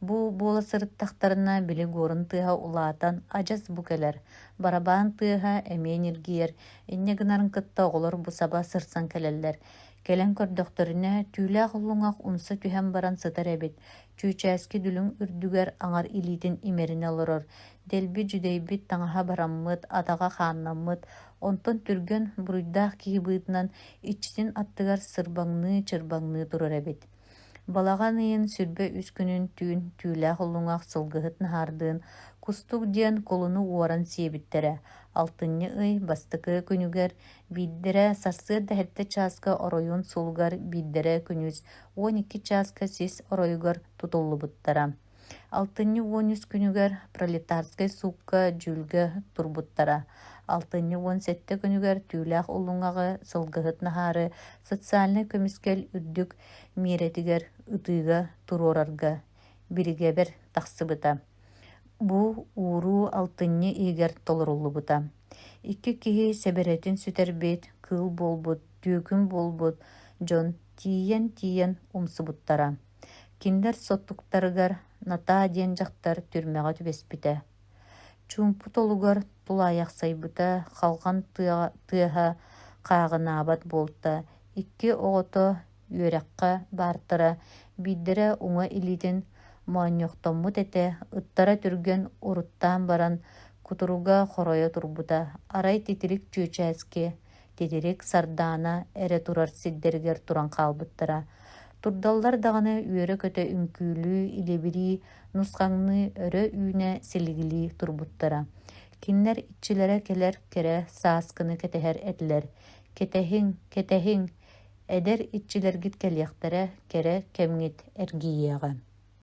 Бу буола сырыттахтарына били гуорун тыаһа улаатан адьас бу кэлэр. Барабаан тыаһа эмиэн иргиэр. Инне гынарын кытта оҕолор бу саба сырсан кэлэллэр. Кэлэн көрдөхтөрүнэ түүлээх уллуҥах умса түһэн баран сытар эбит. Чүүчээски дүлүң үрдүгэр аҥар илиитин имерине олорор. Дэлби үдэйбит таҥаһа бараммыт, атаҕа хааннаммыт, онтон түргэн буруйдаах киһи быытынан иччитин аттыгар сырбаҥныы, чырбаҥныы турар эбит. Балаҕан ыйын сүрбэ үс күнүн түүн түүлээх уллуҥах сылгыһыт наһаардыын кустук диэн кулуну уоран сиэбиттэрэ. Алтынньы ый бастыкы күнүгэр бииддэрэ сарсыар дэһэтте чааска ороюун сулгар бииддэрэ күнүс 12 чааска сис оройугар тутуллубуттара. Алтынньы 13 күнүгэр пролетарскай суукка жүлгэ турбуттара. Алтынньы 17 күнүгэр түүлээх уллуҥаҕы сылгыһыт наһаары социальный көмүскэл үрдүк миэретигэр ытыыга туруорарга биригэбэр тахсыбыта. Бу ууруу алтынньы иигэр толоруллубута. Икки киһи сэбэрэтин сүтэрбит, кыыл буолбут, түүкүн буолбут, дьон тиийэн умсубуттара. Кинилэр соттуктарыгар натаа диэн дьахтар түрмэҕэ түбэспитэ. Чуумпу толугар тулаайахсайбыта халҕан тыаһа хаагынаабат буолта. Икки оҕото үөрэххэ baartara бииддэрэ уҥа илиитин моонньохтоммут этэ ыттара түргэн уруттаан баран кутуруга хоройо турбута. Арай титирик чүүчээски, титирик сардаана эрэ турар сирдэригэр туран хаалбыттара. Турдаллар даҕаны үөрэ көтө үҥкүүлүү, илебирии, нусхаҥныы өрө үүнэ силигилии турбуттара. Кинилэр иччилэрэ келэр кэрэ сааскыны кэтэһэр этилэр. Кэтэһиҥ, эдэр иччилэргит кэлиэхтэрэ кэрэ кэмҥит эргийиэҕэ.